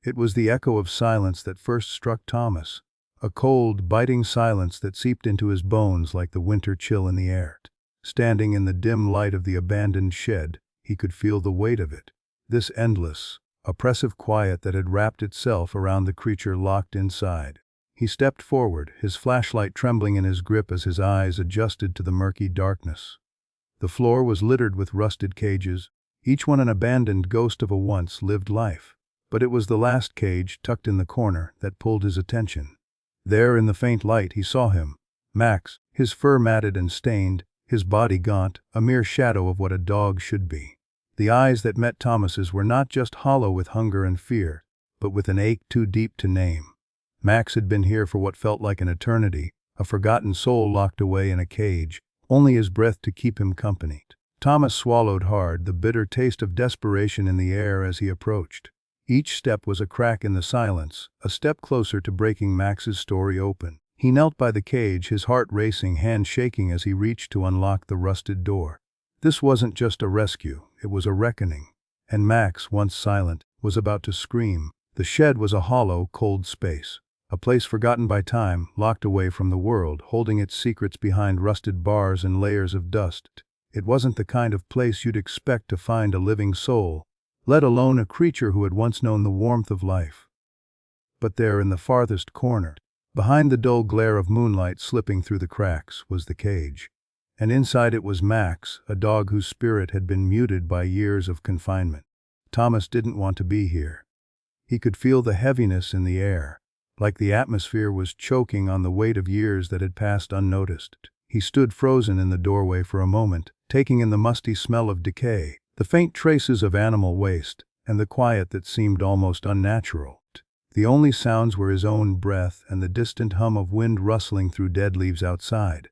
It was the echo of silence that first struck Thomas, a cold, biting silence that seeped into his bones like the winter chill in the air. Standing in the dim light of the abandoned shed, he could feel the weight of it, this endless, oppressive quiet that had wrapped itself around the creature locked inside. He stepped forward, his flashlight trembling in his grip as his eyes adjusted to the murky darkness. The floor was littered with rusted cages, each one an abandoned ghost of a once-lived life. But it was the last cage, tucked in the corner, that pulled his attention. There in the faint light he saw him, Max, his fur matted and stained, his body gaunt, a mere shadow of what a dog should be. The eyes that met Thomas's were not just hollow with hunger and fear, but with an ache too deep to name. Max had been here for what felt like an eternity, a forgotten soul locked away in a cage, only his breath to keep him company. Thomas swallowed hard, the bitter taste of desperation in the air as he approached. Each step was a crack in the silence, a step closer to breaking Max's story open. He knelt by the cage, his heart racing, hand shaking as he reached to unlock the rusted door. This wasn't just a rescue, it was a reckoning. And Max, once silent, was about to scream. The shed was a hollow, cold space. A place forgotten by time, locked away from the world, holding its secrets behind rusted bars and layers of dust. It wasn't the kind of place you'd expect to find a living soul, let alone a creature who had once known the warmth of life. But there in the farthest corner, behind the dull glare of moonlight slipping through the cracks, was the cage. And inside it was Max, a dog whose spirit had been muted by years of confinement. Thomas didn't want to be here. He could feel the heaviness in the air, like the atmosphere was choking on the weight of years that had passed unnoticed. He stood frozen in the doorway for a moment, taking in the musty smell of decay, the faint traces of animal waste, and the quiet that seemed almost unnatural. The only sounds were his own breath and the distant hum of wind rustling through dead leaves outside.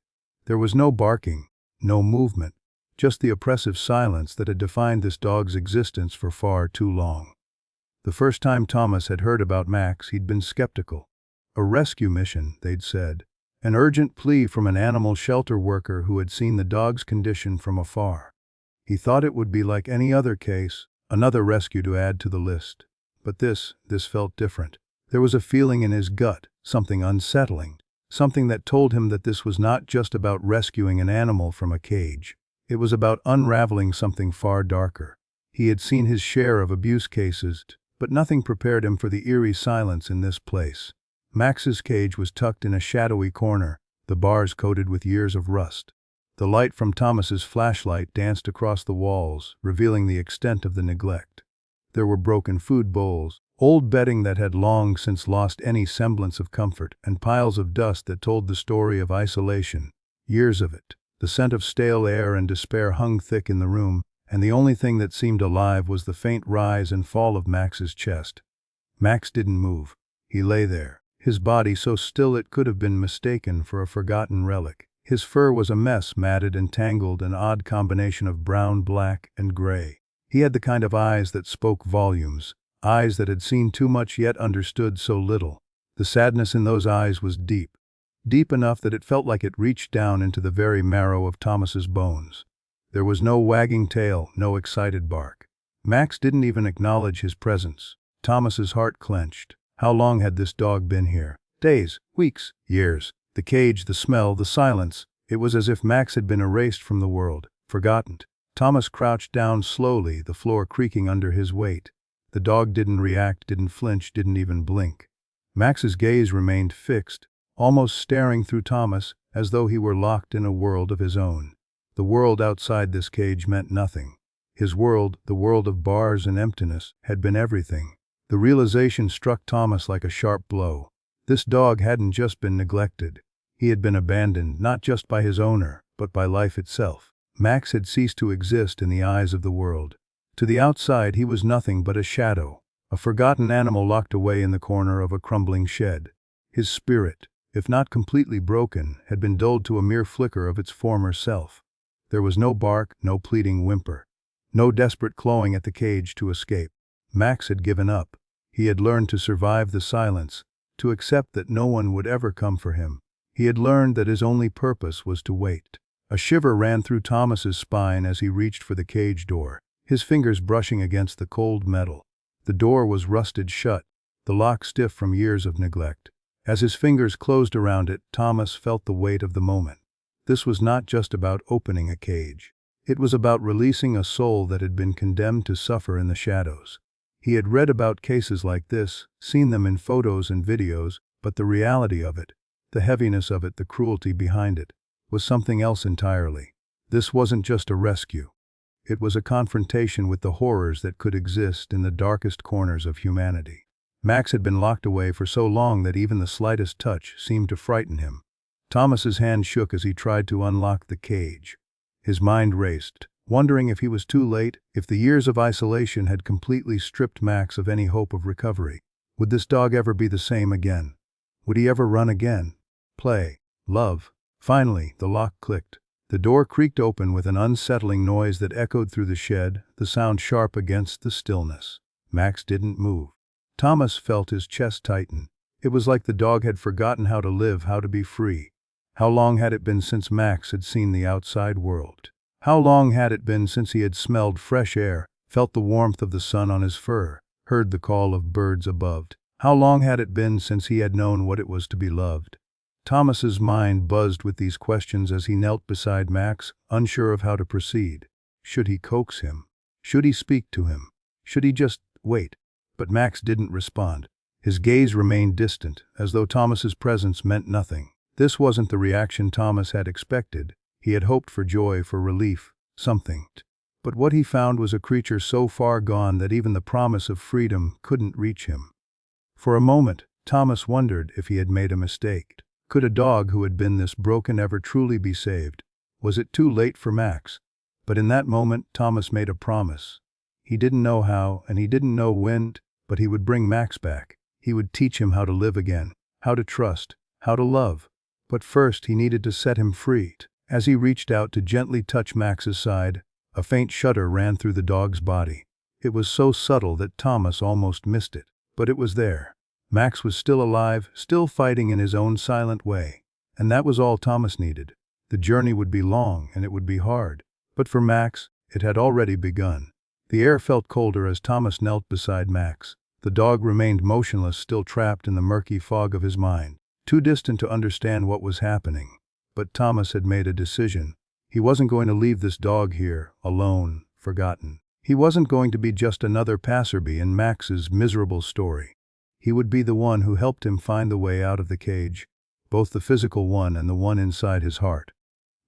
There was no barking, no movement, just the oppressive silence that had defined this dog's existence for far too long. The first time Thomas had heard about Max, he'd been skeptical. A rescue mission, they'd said. An urgent plea from an animal shelter worker who had seen the dog's condition from afar. He thought it would be like any other case, another rescue to add to the list. But this felt different. There was a feeling in his gut, something unsettling, something that told him that this was not just about rescuing an animal from a cage. It was about unraveling something far darker. He had seen his share of abuse cases, but nothing prepared him for the eerie silence in this place. Max's cage was tucked in a shadowy corner, the bars coated with years of rust. The light from Thomas's flashlight danced across the walls, revealing the extent of the neglect. There were broken food bowls, old bedding that had long since lost any semblance of comfort, and piles of dust that told the story of isolation. Years of it. The scent of stale air and despair hung thick in the room, and the only thing that seemed alive was the faint rise and fall of Max's chest. Max didn't move. He lay there, his body so still it could have been mistaken for a forgotten relic. His fur was a mess, matted and tangled, an odd combination of brown, black, and gray. He had the kind of eyes that spoke volumes, eyes that had seen too much yet understood so little. The sadness in those eyes was deep, deep enough that it felt like it reached down into the very marrow of Thomas's bones. There was no wagging tail, no excited bark. Max didn't even acknowledge his presence. Thomas's heart clenched. How long had this dog been here? Days, weeks, years. The cage, the smell, the silence. It was as if Max had been erased from the world, forgotten. Thomas crouched down slowly, the floor creaking under his weight. The dog didn't react, didn't flinch, didn't even blink. Max's gaze remained fixed, almost staring through Thomas, as though he were locked in a world of his own. The world outside this cage meant nothing. His world, the world of bars and emptiness, had been everything. The realization struck Thomas like a sharp blow. This dog hadn't just been neglected. He had been abandoned, not just by his owner, but by life itself. Max had ceased to exist in the eyes of the world. To the outside he was nothing but a shadow, a forgotten animal locked away in the corner of a crumbling shed. His spirit, if not completely broken, had been dulled to a mere flicker of its former self. There was no bark, no pleading whimper, no desperate clawing at the cage to escape. Max had given up. He had learned to survive the silence, to accept that no one would ever come for him. He had learned that his only purpose was to wait. A shiver ran through Thomas's spine as he reached for the cage door, his fingers brushing against the cold metal. The door was rusted shut, the lock stiff from years of neglect. As his fingers closed around it, Thomas felt the weight of the moment. This was not just about opening a cage. It was about releasing a soul that had been condemned to suffer in the shadows. He had read about cases like this, seen them in photos and videos, but the reality of it, the heaviness of it, the cruelty behind it, was something else entirely. This wasn't just a rescue. It was a confrontation with the horrors that could exist in the darkest corners of humanity. Max had been locked away for so long that even the slightest touch seemed to frighten him. Thomas's hand shook as he tried to unlock the cage. His mind raced, wondering if he was too late, if the years of isolation had completely stripped Max of any hope of recovery. Would this dog ever be the same again? Would he ever run again? Play. Love. Finally, the lock clicked. The door creaked open with an unsettling noise that echoed through the shed, the sound sharp against the stillness. Max didn't move. Thomas felt his chest tighten. It was like the dog had forgotten how to live, how to be free. How long had it been since Max had seen the outside world? How long had it been since he had smelled fresh air, felt the warmth of the sun on his fur, heard the call of birds above? How long had it been since he had known what it was to be loved? Thomas's mind buzzed with these questions as he knelt beside Max, unsure of how to proceed. Should he coax him? Should he speak to him? Should he just wait? But Max didn't respond. His gaze remained distant, as though Thomas's presence meant nothing. This wasn't the reaction Thomas had expected. He had hoped for joy, for relief, something. But what he found was a creature so far gone that even the promise of freedom couldn't reach him. For a moment, Thomas wondered if he had made a mistake. Could a dog who had been this broken ever truly be saved? Was it too late for Max? But in that moment, Thomas made a promise. He didn't know how, and he didn't know when, but he would bring Max back. He would teach him how to live again, how to trust, how to love. But first he needed to set him free. As he reached out to gently touch Max's side, a faint shudder ran through the dog's body. It was so subtle that Thomas almost missed it. But it was there. Max was still alive, still fighting in his own silent way. And that was all Thomas needed. The journey would be long and it would be hard. But for Max, it had already begun. The air felt colder as Thomas knelt beside Max. The dog remained motionless, still trapped in the murky fog of his mind, too distant to understand what was happening. But Thomas had made a decision. He wasn't going to leave this dog here, alone, forgotten. He wasn't going to be just another passerby in Max's miserable story. He would be the one who helped him find the way out of the cage, both the physical one and the one inside his heart.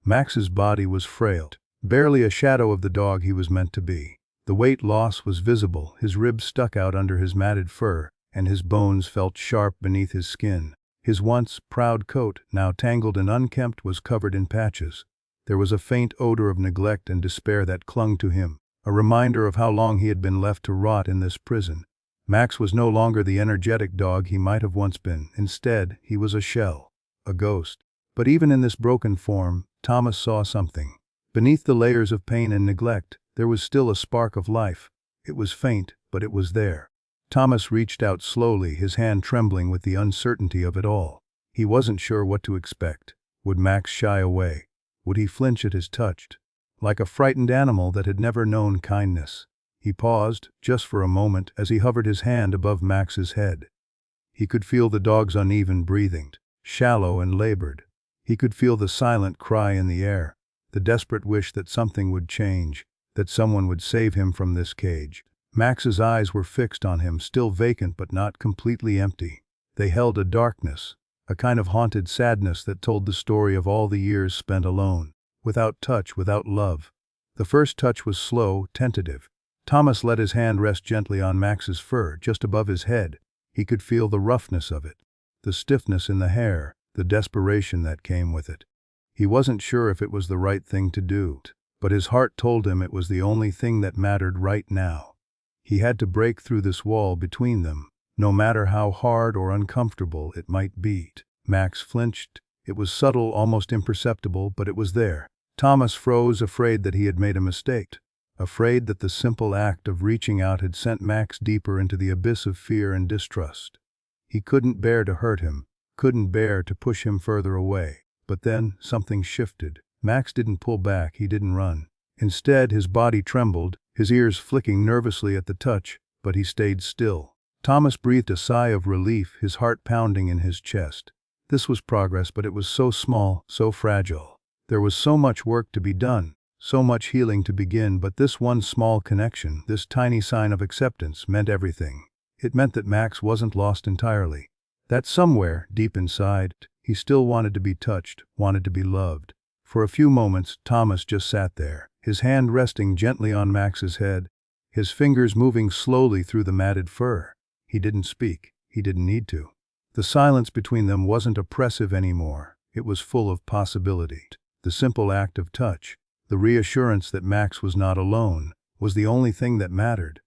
Max's body was frail, barely a shadow of the dog he was meant to be. The weight loss was visible, his ribs stuck out under his matted fur, and his bones felt sharp beneath his skin. His once proud coat, now tangled and unkempt, was covered in patches. There was a faint odor of neglect and despair that clung to him, a reminder of how long he had been left to rot in this prison. Max was no longer the energetic dog he might have once been. Instead, he was a shell, a ghost. But even in this broken form, Thomas saw something. Beneath the layers of pain and neglect, there was still a spark of life. It was faint, but it was there. Thomas reached out slowly, his hand trembling with the uncertainty of it all. He wasn't sure what to expect. Would Max shy away? Would he flinch at his touch? Like a frightened animal that had never known kindness. He paused, just for a moment, as he hovered his hand above Max's head. He could feel the dog's uneven breathing, shallow and labored. He could feel the silent cry in the air, the desperate wish that something would change, that someone would save him from this cage. Max's eyes were fixed on him, still vacant but not completely empty. They held a darkness, a kind of haunted sadness that told the story of all the years spent alone, without touch, without love. The first touch was slow, tentative. Thomas let his hand rest gently on Max's fur, just above his head. He could feel the roughness of it, the stiffness in the hair, the desperation that came with it. He wasn't sure if it was the right thing to do, but his heart told him it was the only thing that mattered right now. He had to break through this wall between them, no matter how hard or uncomfortable it might be. Max flinched. It was subtle, almost imperceptible, but it was there. Thomas froze, afraid that he had made a mistake, afraid that the simple act of reaching out had sent Max deeper into the abyss of fear and distrust. He couldn't bear to hurt him, couldn't bear to push him further away. But then, something shifted. Max didn't pull back, he didn't run. Instead, his body trembled, his ears flicking nervously at the touch, but he stayed still. Thomas breathed a sigh of relief, his heart pounding in his chest. This was progress, but it was so small, so fragile. There was so much work to be done, so much healing to begin, but this one small connection, this tiny sign of acceptance, meant everything. It meant that Max wasn't lost entirely. That somewhere, deep inside, he still wanted to be touched, wanted to be loved. For a few moments, Thomas just sat there, his hand resting gently on Max's head, his fingers moving slowly through the matted fur. He didn't speak. He didn't need to. The silence between them wasn't oppressive anymore. It was full of possibility. The simple act of touch, the reassurance that Max was not alone, was the only thing that mattered.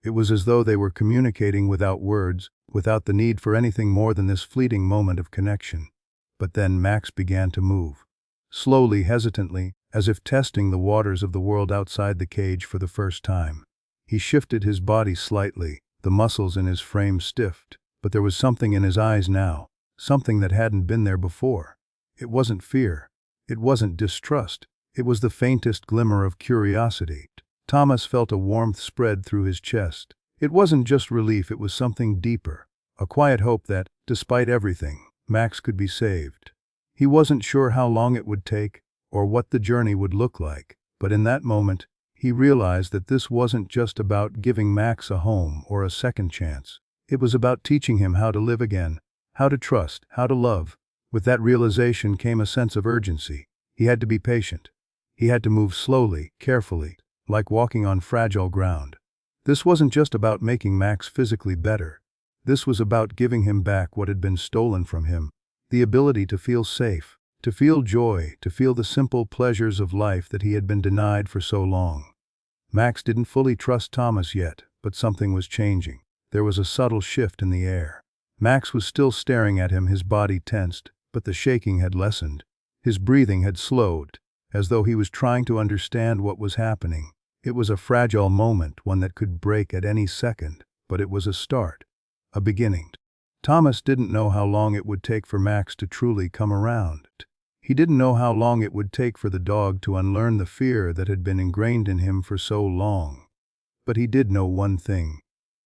It was as though they were communicating without words, without the need for anything more than this fleeting moment of connection. But then Max began to move. Slowly, hesitantly, as if testing the waters of the world outside the cage for the first time. He shifted his body slightly, the muscles in his frame stiffed, but there was something in his eyes now, something that hadn't been there before. It wasn't fear. It wasn't distrust. It was the faintest glimmer of curiosity. Thomas felt a warmth spread through his chest. It wasn't just relief, it was something deeper, a quiet hope that, despite everything, Max could be saved. He wasn't sure how long it would take, or what the journey would look like, but in that moment, he realized that this wasn't just about giving Max a home or a second chance. It was about teaching him how to live again, how to trust, how to love. With that realization came a sense of urgency. He had to be patient. He had to move slowly, carefully, like walking on fragile ground. This wasn't just about making Max physically better. This was about giving him back what had been stolen from him, the ability to feel safe, to feel joy, to feel the simple pleasures of life that he had been denied for so long. Max didn't fully trust Thomas yet, but something was changing. There was a subtle shift in the air. Max was still staring at him, his body tensed, but the shaking had lessened. His breathing had slowed, as though he was trying to understand what was happening. It was a fragile moment, one that could break at any second, but it was a start, a beginning. Thomas didn't know how long it would take for Max to truly come around. He didn't know how long it would take for the dog to unlearn the fear that had been ingrained in him for so long. But he did know one thing.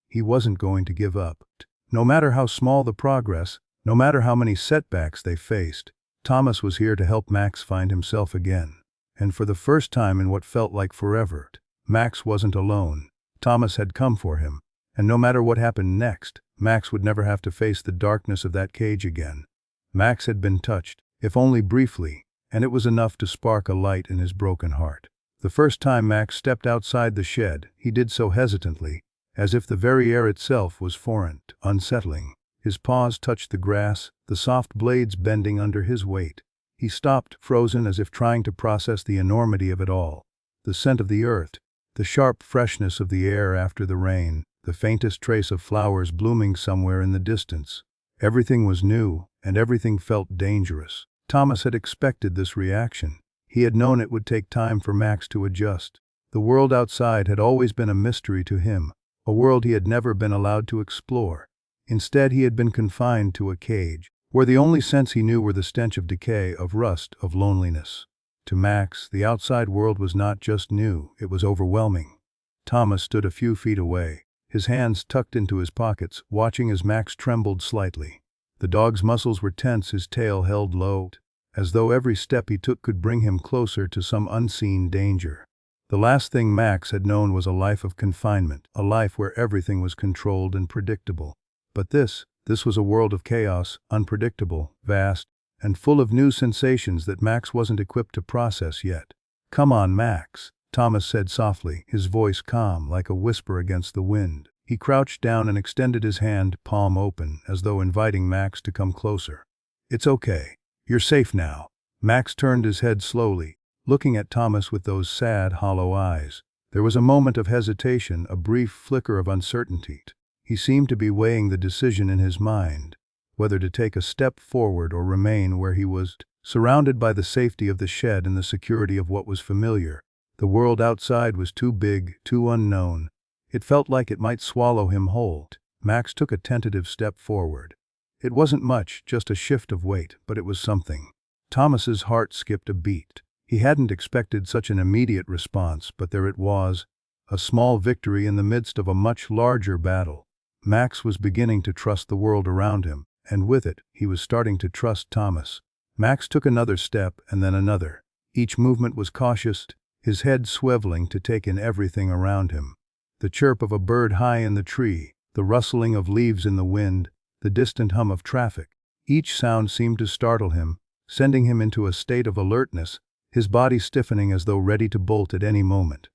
He wasn't going to give up. No matter how small the progress, no matter how many setbacks they faced, Thomas was here to help Max find himself again. And for the first time in what felt like forever, Max wasn't alone. Thomas had come for him. And no matter what happened next, Max would never have to face the darkness of that cage again. Max had been touched, if only briefly, and it was enough to spark a light in his broken heart. The first time Max stepped outside the shed, he did so hesitantly, as if the very air itself was foreign, unsettling. His paws touched the grass, the soft blades bending under his weight. He stopped, frozen, as if trying to process the enormity of it all. The scent of the earth, the sharp freshness of the air after the rain, the faintest trace of flowers blooming somewhere in the distance. Everything was new, and everything felt dangerous. Thomas had expected this reaction. He had known it would take time for Max to adjust. The world outside had always been a mystery to him, a world he had never been allowed to explore. Instead, he had been confined to a cage, where the only scents he knew were the stench of decay, of rust, of loneliness. To Max, the outside world was not just new, it was overwhelming. Thomas stood a few feet away, his hands tucked into his pockets, watching as Max trembled slightly. The dog's muscles were tense, his tail held low, as though every step he took could bring him closer to some unseen danger. The last thing Max had known was a life of confinement, a life where everything was controlled and predictable. But this was a world of chaos, unpredictable, vast, and full of new sensations that Max wasn't equipped to process yet. "Come on, Max," Thomas said softly, his voice calm, like a whisper against the wind. He crouched down and extended his hand, palm open, as though inviting Max to come closer. "It's okay. You're safe now." Max turned his head slowly, looking at Thomas with those sad, hollow eyes. There was a moment of hesitation, a brief flicker of uncertainty. He seemed to be weighing the decision in his mind, whether to take a step forward or remain where he was, surrounded by the safety of the shed and the security of what was familiar. The world outside was too big, too unknown. It felt like it might swallow him whole. Max took a tentative step forward. It wasn't much, just a shift of weight, but it was something. Thomas's heart skipped a beat. He hadn't expected such an immediate response, but there it was, a small victory in the midst of a much larger battle. Max was beginning to trust the world around him, and with it, he was starting to trust Thomas. Max took another step and then another. Each movement was cautious, his head swiveling to take in everything around him. The chirp of a bird high in the tree, the rustling of leaves in the wind, the distant hum of traffic. Each sound seemed to startle him, sending him into a state of alertness, his body stiffening as though ready to bolt at any moment.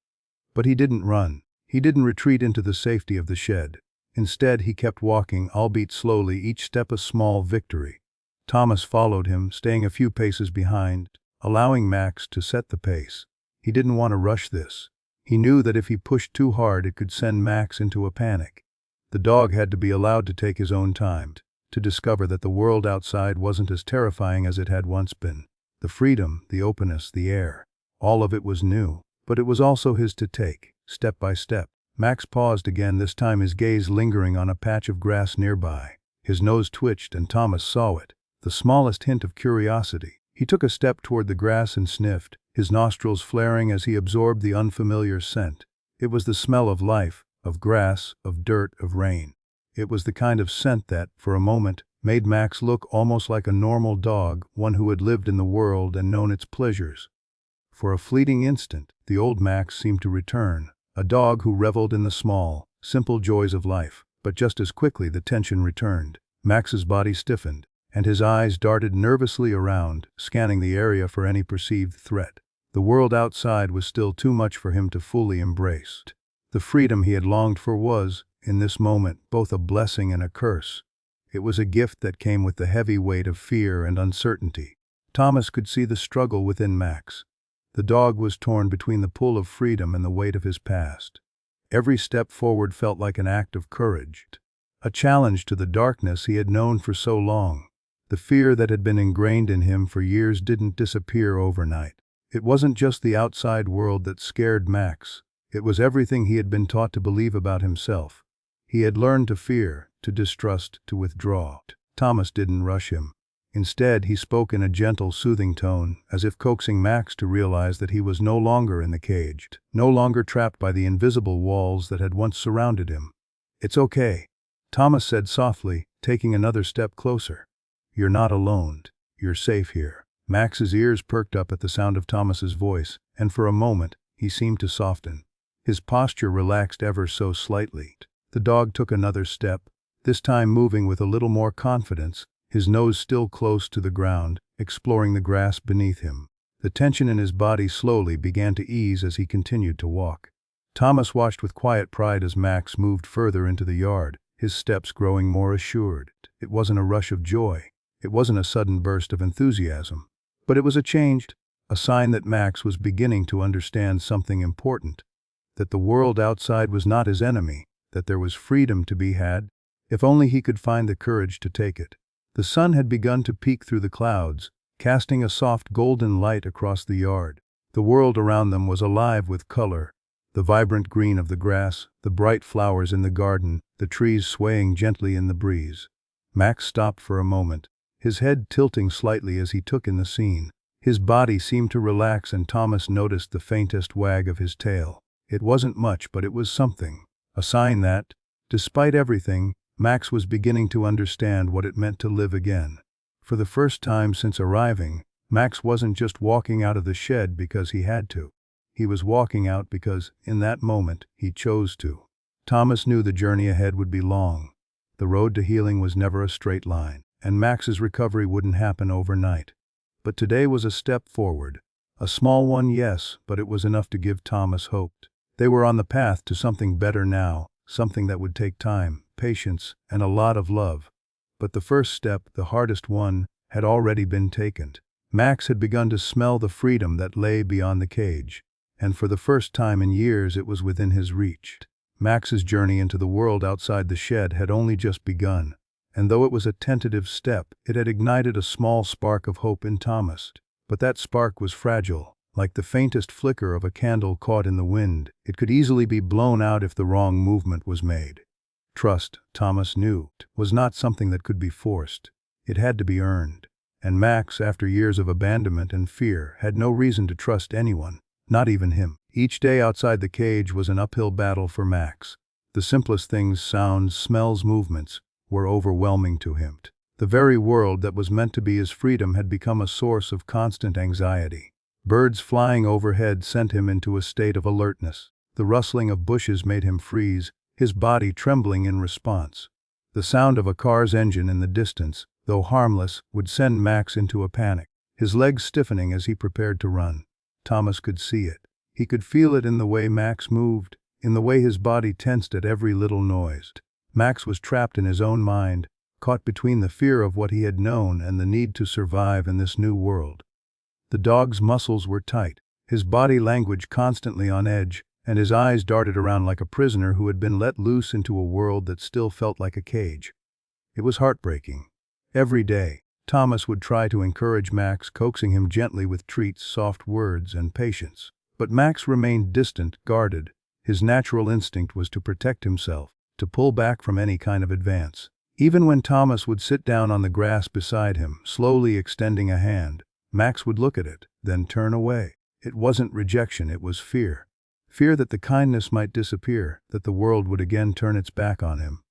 But he didn't run. He didn't retreat into the safety of the shed. Instead, he kept walking, albeit slowly, each step a small victory. Thomas followed him, staying a few paces behind, allowing Max to set the pace. He didn't want to rush this. He knew that if he pushed too hard, it could send Max into a panic. The dog had to be allowed to take his own time, to discover that the world outside wasn't as terrifying as it had once been. The freedom, the openness, the air, all of it was new, but it was also his to take, step by step. Max paused again, this time his gaze lingering on a patch of grass nearby. His nose twitched and Thomas saw it, the smallest hint of curiosity. He took a step toward the grass and sniffed, his nostrils flaring as he absorbed the unfamiliar scent. It was the smell of life, of grass, of dirt, of rain. It was the kind of scent that, for a moment, made Max look almost like a normal dog, one who had lived in the world and known its pleasures. For a fleeting instant, the old Max seemed to return, a dog who reveled in the small, simple joys of life. But just as quickly the tension returned. Max's body stiffened, and his eyes darted nervously around, scanning the area for any perceived threat. The world outside was still too much for him to fully embrace. The freedom he had longed for was, in this moment, both a blessing and a curse. It was a gift that came with the heavy weight of fear and uncertainty. Thomas could see the struggle within Max. The dog was torn between the pull of freedom and the weight of his past. Every step forward felt like an act of courage, a challenge to the darkness he had known for so long. The fear that had been ingrained in him for years didn't disappear overnight. It wasn't just the outside world that scared Max. It was everything he had been taught to believe about himself. He had learned to fear, to distrust, to withdraw. Thomas didn't rush him. Instead, he spoke in a gentle, soothing tone, as if coaxing Max to realize that he was no longer in the cage, no longer trapped by the invisible walls that had once surrounded him. "It's okay," Thomas said softly, taking another step closer. "You're not alone. You're safe here." Max's ears perked up at the sound of Thomas's voice, and for a moment, he seemed to soften. His posture relaxed ever so slightly. The dog took another step, this time moving with a little more confidence, his nose still close to the ground, exploring the grass beneath him. The tension in his body slowly began to ease as he continued to walk. Thomas watched with quiet pride as Max moved further into the yard, his steps growing more assured. It wasn't a rush of joy. It wasn't a sudden burst of enthusiasm. But it was a change, a sign that Max was beginning to understand something important. That the world outside was not his enemy, that there was freedom to be had, if only he could find the courage to take it. The sun had begun to peek through the clouds, casting a soft golden light across the yard. The world around them was alive with color, the vibrant green of the grass, the bright flowers in the garden, the trees swaying gently in the breeze. Max stopped for a moment, his head tilting slightly as he took in the scene. His body seemed to relax and Thomas noticed the faintest wag of his tail. It wasn't much, but it was something. A sign that, despite everything, Max was beginning to understand what it meant to live again. For the first time since arriving, Max wasn't just walking out of the shed because he had to. He was walking out because, in that moment, he chose to. Thomas knew the journey ahead would be long. The road to healing was never a straight line, and Max's recovery wouldn't happen overnight. But today was a step forward. A small one, yes, but it was enough to give Thomas hope. They were on the path to something better now, something that would take time, patience, and a lot of love. But the first step, the hardest one, had already been taken. Max had begun to smell the freedom that lay beyond the cage, and for the first time in years it was within his reach. Max's journey into the world outside the shed had only just begun, and though it was a tentative step, it had ignited a small spark of hope in Thomas. But that spark was fragile. Like the faintest flicker of a candle caught in the wind, it could easily be blown out if the wrong movement was made. Trust, Thomas knew, was not something that could be forced. It had to be earned. And Max, after years of abandonment and fear, had no reason to trust anyone, not even him. Each day outside the cage was an uphill battle for Max. The simplest things, sounds, smells, movements, were overwhelming to him. The very world that was meant to be his freedom had become a source of constant anxiety. Birds flying overhead sent him into a state of alertness. The rustling of bushes made him freeze, his body trembling in response. The sound of a car's engine in the distance, though harmless, would send Max into a panic, his legs stiffening as he prepared to run. Thomas could see it. He could feel it in the way Max moved, in the way his body tensed at every little noise. Max was trapped in his own mind, caught between the fear of what he had known and the need to survive in this new world. The dog's muscles were tight, his body language constantly on edge, and his eyes darted around like a prisoner who had been let loose into a world that still felt like a cage. It was heartbreaking. Every day, Thomas would try to encourage Max, coaxing him gently with treats, soft words, and patience. But Max remained distant, guarded. His natural instinct was to protect himself, to pull back from any kind of advance. Even when Thomas would sit down on the grass beside him, slowly extending a hand, Max would look at it, then turn away. It wasn't rejection, it was fear. Fear that the kindness might disappear, that the world would again turn its back on him.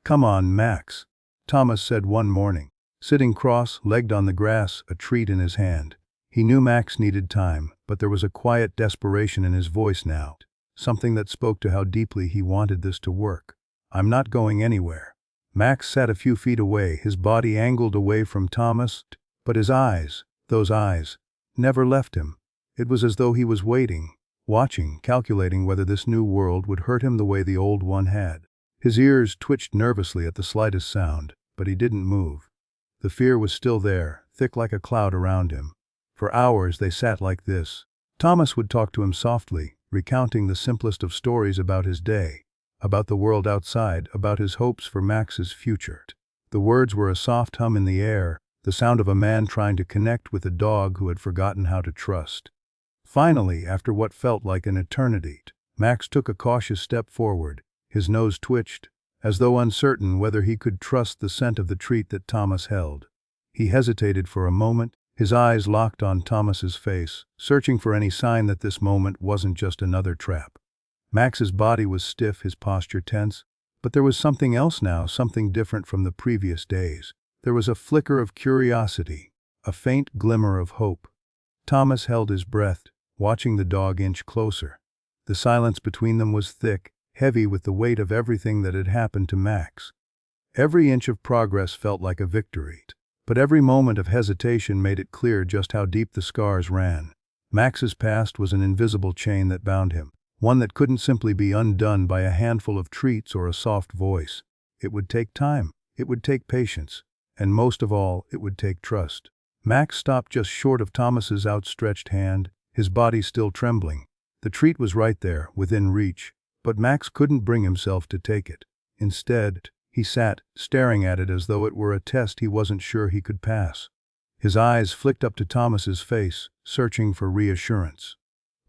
"Come on, Max," Thomas said one morning, sitting cross-legged on the grass, a treat in his hand. He knew Max needed time, but there was a quiet desperation in his voice now, something that spoke to how deeply he wanted this to work. "I'm not going anywhere." Max sat a few feet away, his body angled away from Thomas, but his eyes, those eyes, never left him. It was as though he was waiting, watching, calculating whether this new world would hurt him the way the old one had. His ears twitched nervously at the slightest sound, but he didn't move. The fear was still there, thick like a cloud around him. For hours they sat like this. Thomas would talk to him softly, recounting the simplest of stories about his day, about the world outside, about his hopes for Max's future. The words were a soft hum in the air, the sound of a man trying to connect with a dog who had forgotten how to trust. Finally, after what felt like an eternity, Max took a cautious step forward. His nose twitched, as though uncertain whether he could trust the scent of the treat that Thomas held. He hesitated for a moment, his eyes locked on Thomas's face, searching for any sign that this moment wasn't just another trap. Max's body was stiff, his posture tense, but there was something else now, something different from the previous days. There was a flicker of curiosity, a faint glimmer of hope. Thomas held his breath, watching the dog inch closer. The silence between them was thick, heavy with the weight of everything that had happened to Max. Every inch of progress felt like a victory, but every moment of hesitation made it clear just how deep the scars ran. Max's past was an invisible chain that bound him, one that couldn't simply be undone by a handful of treats or a soft voice. It would take time, it would take patience, and most of all, it would take trust. Max stopped just short of Thomas's outstretched hand, his body still trembling. The treat was right there, within reach, but Max couldn't bring himself to take it. Instead, he sat, staring at it as though it were a test he wasn't sure he could pass. His eyes flicked up to Thomas's face, searching for reassurance.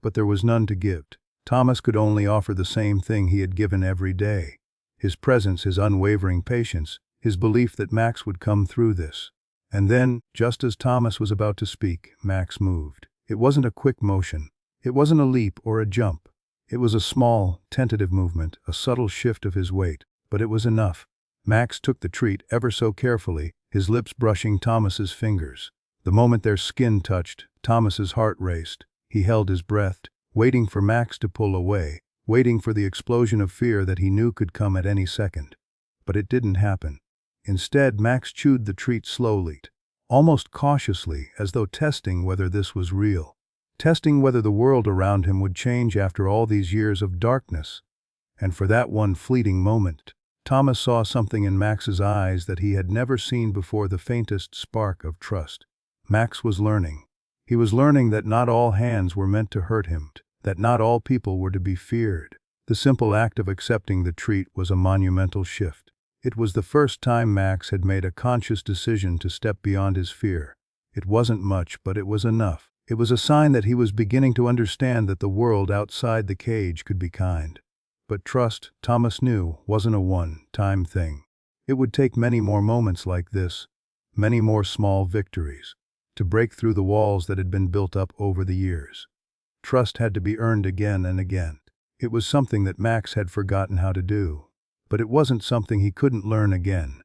But there was none to give. Thomas could only offer the same thing he had given every day. His presence, his unwavering patience, his belief that Max would come through this. And then, just as Thomas was about to speak, Max moved. It wasn't a quick motion. It wasn't a leap or a jump. It was a small, tentative movement, a subtle shift of his weight, but it was enough. Max took the treat ever so carefully, his lips brushing Thomas's fingers. The moment their skin touched, Thomas's heart raced. He held his breath, waiting for Max to pull away, waiting for the explosion of fear that he knew could come at any second. But it didn't happen. Instead, Max chewed the treat slowly, almost cautiously, as though testing whether this was real. Testing whether the world around him would change after all these years of darkness. And for that one fleeting moment, Thomas saw something in Max's eyes that he had never seen before, the faintest spark of trust. Max was learning. He was learning that not all hands were meant to hurt him, that not all people were to be feared. The simple act of accepting the treat was a monumental shift. It was the first time Max had made a conscious decision to step beyond his fear. It wasn't much, but it was enough. It was a sign that he was beginning to understand that the world outside the cage could be kind. But trust, Thomas knew, wasn't a one-time thing. It would take many more moments like this, many more small victories, to break through the walls that had been built up over the years. Trust had to be earned again and again. It was something that Max had forgotten how to do. But it wasn't something he couldn't learn again.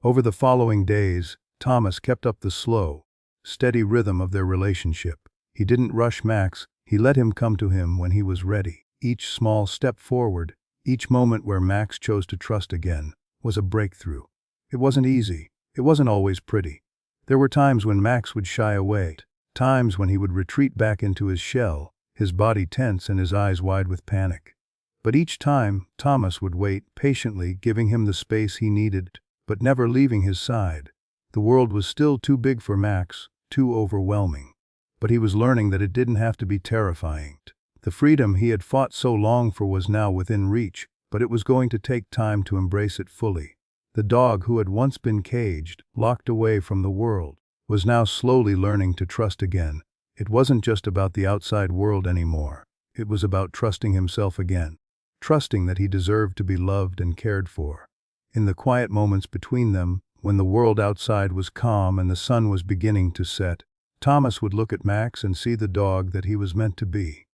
Over the following days, Thomas kept up the slow, steady rhythm of their relationship. He didn't rush Max, he let him come to him when he was ready. Each small step forward, each moment where Max chose to trust again, was a breakthrough. It wasn't easy. It wasn't always pretty. There were times when Max would shy away, times when he would retreat back into his shell, his body tense and his eyes wide with panic. But each time, Thomas would wait, patiently giving him the space he needed, but never leaving his side. The world was still too big for Max, too overwhelming. But he was learning that it didn't have to be terrifying. The freedom he had fought so long for was now within reach, but it was going to take time to embrace it fully. The dog who had once been caged, locked away from the world, was now slowly learning to trust again. It wasn't just about the outside world anymore. It was about trusting himself again. Trusting that he deserved to be loved and cared for. In the quiet moments between them, when the world outside was calm and the sun was beginning to set, Thomas would look at Max and see the dog that he was meant to be.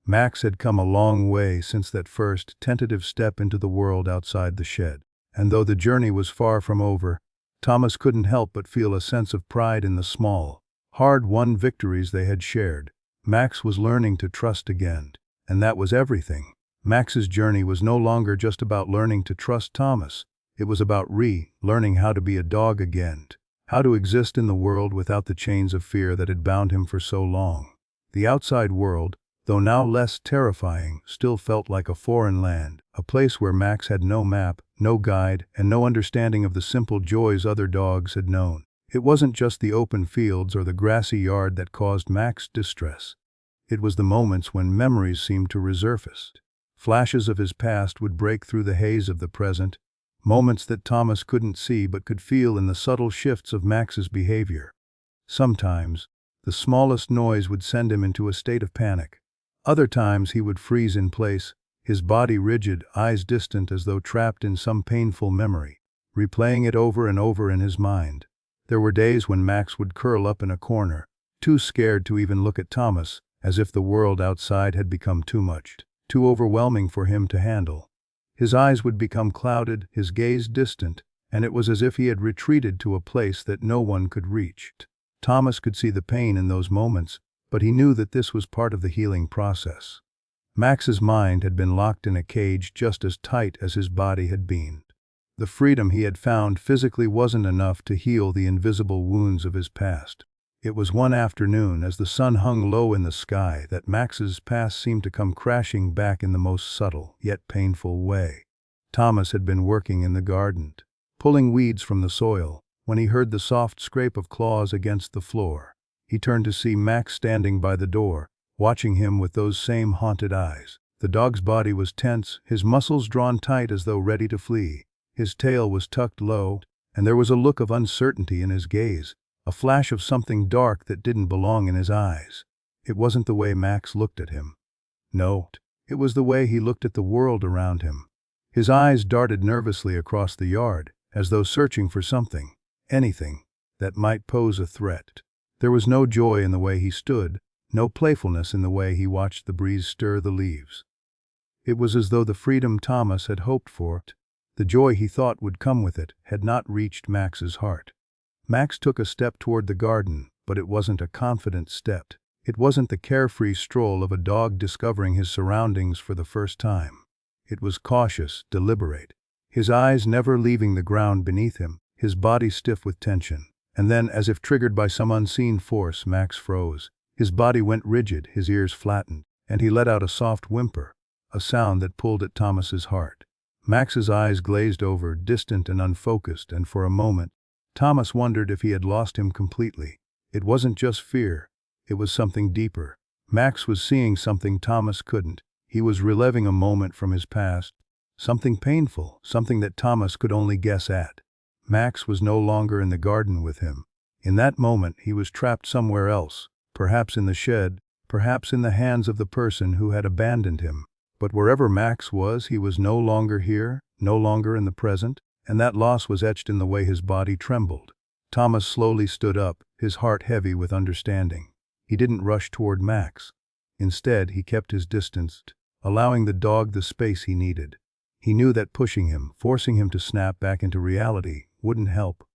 Max had come a long way since that first, tentative step into the world outside the shed. And though the journey was far from over, Thomas couldn't help but feel a sense of pride in the small, hard-won victories they had shared. Max was learning to trust again, and that was everything. Max's journey was no longer just about learning to trust Thomas. It was about learning how to be a dog again, how to exist in the world without the chains of fear that had bound him for so long. The outside world, though now less terrifying, still felt like a foreign land, a place where Max had no map, no guide, and no understanding of the simple joys other dogs had known. It wasn't just the open fields or the grassy yard that caused Max distress. It was the moments when memories seemed to resurface. Flashes of his past would break through the haze of the present, moments that Thomas couldn't see but could feel in the subtle shifts of Max's behavior. Sometimes, the smallest noise would send him into a state of panic. Other times he would freeze in place, his body rigid, eyes distant as though trapped in some painful memory, replaying it over and over in his mind. There were days when Max would curl up in a corner, too scared to even look at Thomas, as if the world outside had become too much, too overwhelming for him to handle. His eyes would become clouded, his gaze distant, and it was as if he had retreated to a place that no one could reach. Thomas could see the pain in those moments, but he knew that this was part of the healing process. Max's mind had been locked in a cage just as tight as his body had been. The freedom he had found physically wasn't enough to heal the invisible wounds of his past. It was one afternoon, as the sun hung low in the sky, that Max's past seemed to come crashing back in the most subtle, yet painful way. Thomas had been working in the garden, pulling weeds from the soil, when he heard the soft scrape of claws against the floor. He turned to see Max standing by the door, watching him with those same haunted eyes. The dog's body was tense, his muscles drawn tight as though ready to flee. His tail was tucked low, and there was a look of uncertainty in his gaze, a flash of something dark that didn't belong in his eyes. It wasn't the way Max looked at him. No, it was the way he looked at the world around him. His eyes darted nervously across the yard, as though searching for something, anything, that might pose a threat. There was no joy in the way he stood, no playfulness in the way he watched the breeze stir the leaves. It was as though the freedom Thomas had hoped for, the joy he thought would come with it, had not reached Max's heart. Max took a step toward the garden, but it wasn't a confident step. It wasn't the carefree stroll of a dog discovering his surroundings for the first time. It was cautious, deliberate, his eyes never leaving the ground beneath him, his body stiff with tension. And then, as if triggered by some unseen force, Max froze. His body went rigid, his ears flattened, and he let out a soft whimper, a sound that pulled at Thomas's heart. Max's eyes glazed over, distant and unfocused, and for a moment, Thomas wondered if he had lost him completely. It wasn't just fear, it was something deeper. Max was seeing something Thomas couldn't. He was reliving a moment from his past, something painful, something that Thomas could only guess at. Max was no longer in the garden with him. In that moment, he was trapped somewhere else, perhaps in the shed, perhaps in the hands of the person who had abandoned him. But wherever Max was, he was no longer here, no longer in the present, and that loss was etched in the way his body trembled. Thomas slowly stood up, his heart heavy with understanding. He didn't rush toward Max. Instead, he kept his distance, allowing the dog the space he needed. He knew that pushing him, forcing him to snap back into reality, wouldn't help.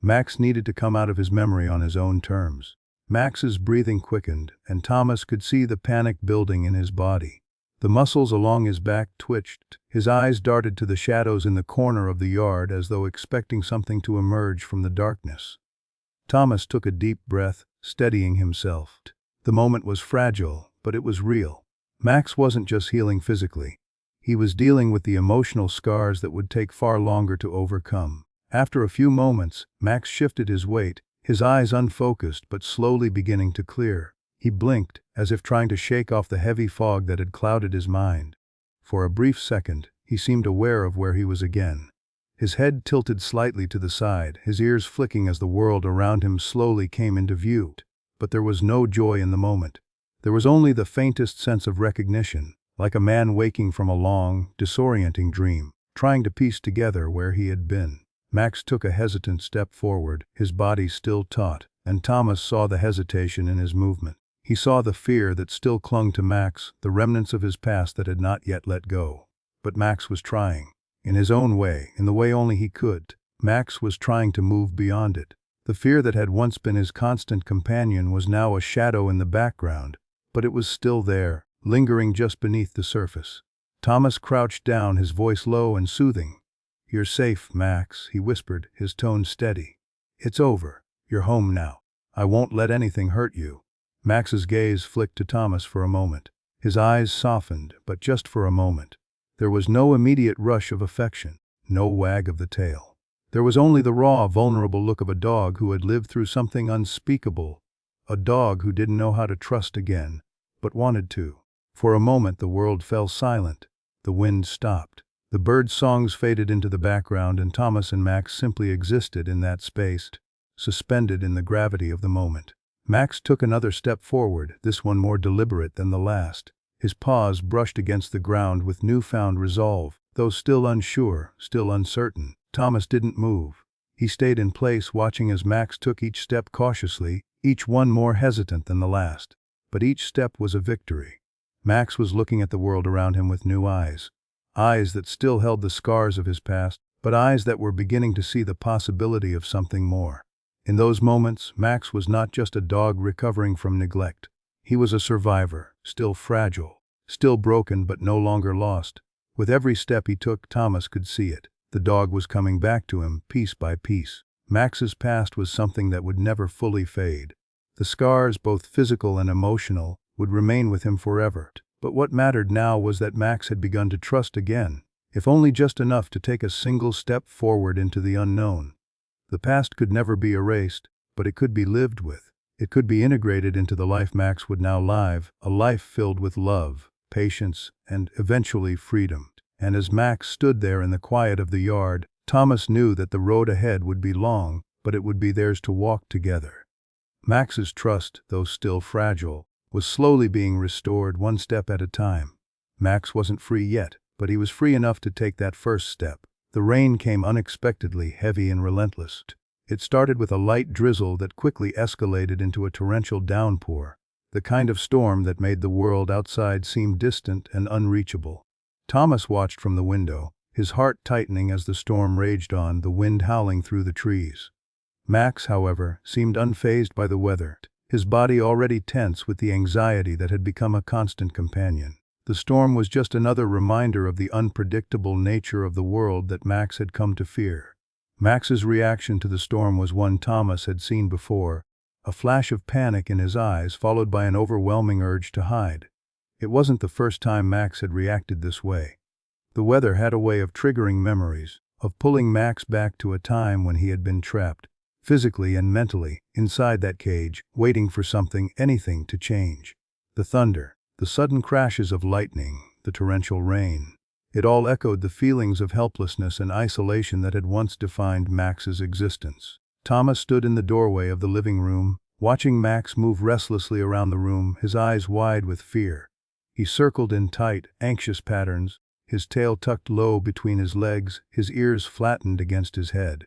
Max needed to come out of his memory on his own terms. Max's breathing quickened, and Thomas could see the panic building in his body. The muscles along his back twitched. His eyes darted to the shadows in the corner of the yard as though expecting something to emerge from the darkness. Thomas took a deep breath, steadying himself. The moment was fragile, but it was real. Max wasn't just healing physically. He was dealing with the emotional scars that would take far longer to overcome. After a few moments, Max shifted his weight, his eyes unfocused but slowly beginning to clear. He blinked, as if trying to shake off the heavy fog that had clouded his mind. For a brief second, he seemed aware of where he was again. His head tilted slightly to the side, his ears flicking as the world around him slowly came into view. But there was no joy in the moment. There was only the faintest sense of recognition, like a man waking from a long, disorienting dream, trying to piece together where he had been. Max took a hesitant step forward, his body still taut, and Thomas saw the hesitation in his movement. He saw the fear that still clung to Max, the remnants of his past that had not yet let go. But Max was trying. In his own way, in the way only he could. Max was trying to move beyond it. The fear that had once been his constant companion was now a shadow in the background, but it was still there, lingering just beneath the surface. Thomas crouched down, his voice low and soothing. "You're safe, Max," he whispered, his tone steady. "It's over. You're home now. I won't let anything hurt you." Max's gaze flicked to Thomas for a moment. His eyes softened, but just for a moment. There was no immediate rush of affection, no wag of the tail. There was only the raw, vulnerable look of a dog who had lived through something unspeakable, a dog who didn't know how to trust again, but wanted to. For a moment the world fell silent. The wind stopped. The birds' songs faded into the background, and Thomas and Max simply existed in that space, suspended in the gravity of the moment. Max took another step forward, this one more deliberate than the last. His paws brushed against the ground with newfound resolve, though still unsure, still uncertain. Thomas didn't move. He stayed in place, watching as Max took each step cautiously, each one more hesitant than the last. But each step was a victory. Max was looking at the world around him with new eyes. Eyes that still held the scars of his past, but eyes that were beginning to see the possibility of something more. In those moments, Max was not just a dog recovering from neglect. He was a survivor, still fragile, still broken but no longer lost. With every step he took, Thomas could see it. The dog was coming back to him, piece by piece. Max's past was something that would never fully fade. The scars, both physical and emotional, would remain with him forever. But what mattered now was that Max had begun to trust again, if only just enough to take a single step forward into the unknown. The past could never be erased, but it could be lived with. It could be integrated into the life Max would now live, a life filled with love, patience, and eventually freedom. And as Max stood there in the quiet of the yard, Thomas knew that the road ahead would be long, but it would be theirs to walk together. Max's trust, though still fragile, was slowly being restored one step at a time. Max wasn't free yet, but he was free enough to take that first step. The rain came unexpectedly, heavy and relentless. It started with a light drizzle that quickly escalated into a torrential downpour, the kind of storm that made the world outside seem distant and unreachable. Thomas watched from the window, his heart tightening as the storm raged on, the wind howling through the trees. Max, however, seemed unfazed by the weather, his body already tense with the anxiety that had become a constant companion. The storm was just another reminder of the unpredictable nature of the world that Max had come to fear. Max's reaction to the storm was one Thomas had seen before, a flash of panic in his eyes followed by an overwhelming urge to hide. It wasn't the first time Max had reacted this way. The weather had a way of triggering memories, of pulling Max back to a time when he had been trapped, physically and mentally, inside that cage, waiting for something, anything to change. The thunder, the sudden crashes of lightning, the torrential rain. It all echoed the feelings of helplessness and isolation that had once defined Max's existence. Thomas stood in the doorway of the living room, watching Max move restlessly around the room, his eyes wide with fear. He circled in tight, anxious patterns, his tail tucked low between his legs, his ears flattened against his head.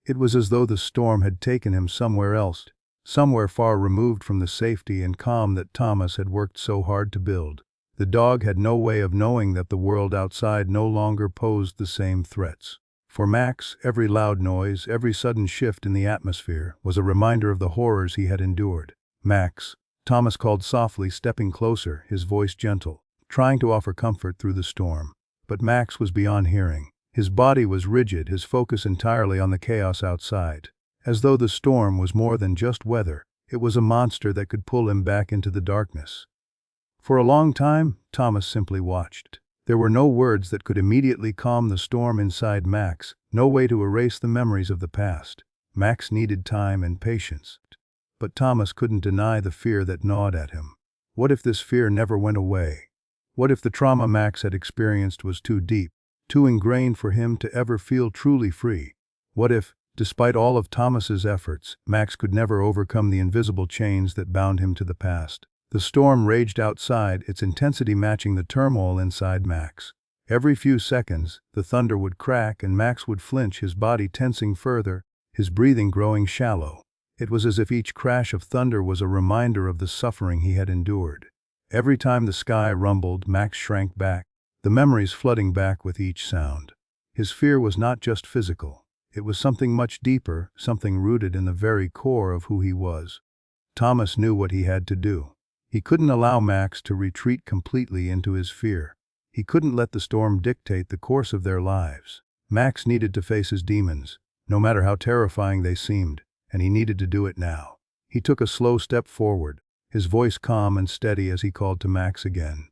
It was as though the storm had taken him somewhere else, somewhere far removed from the safety and calm that Thomas had worked so hard to build. The dog had no way of knowing that the world outside no longer posed the same threats. For Max, every loud noise, every sudden shift in the atmosphere, was a reminder of the horrors he had endured. "Max," Thomas called softly, stepping closer, his voice gentle, trying to offer comfort through the storm. But Max was beyond hearing. His body was rigid, his focus entirely on the chaos outside. As though the storm was more than just weather, it was a monster that could pull him back into the darkness. For a long time, Thomas simply watched. There were no words that could immediately calm the storm inside Max, no way to erase the memories of the past. Max needed time and patience. But Thomas couldn't deny the fear that gnawed at him. What if this fear never went away? What if the trauma Max had experienced was too deep, too ingrained for him to ever feel truly free? What if, despite all of Thomas's efforts, Max could never overcome the invisible chains that bound him to the past? The storm raged outside, its intensity matching the turmoil inside Max. Every few seconds, the thunder would crack and Max would flinch, his body tensing further, his breathing growing shallow. It was as if each crash of thunder was a reminder of the suffering he had endured. Every time the sky rumbled, Max shrank back, the memories flooding back with each sound. His fear was not just physical. It was something much deeper, something rooted in the very core of who he was. Thomas knew what he had to do. He couldn't allow Max to retreat completely into his fear. He couldn't let the storm dictate the course of their lives. Max needed to face his demons, no matter how terrifying they seemed, and he needed to do it now. He took a slow step forward, his voice calm and steady as he called to Max again.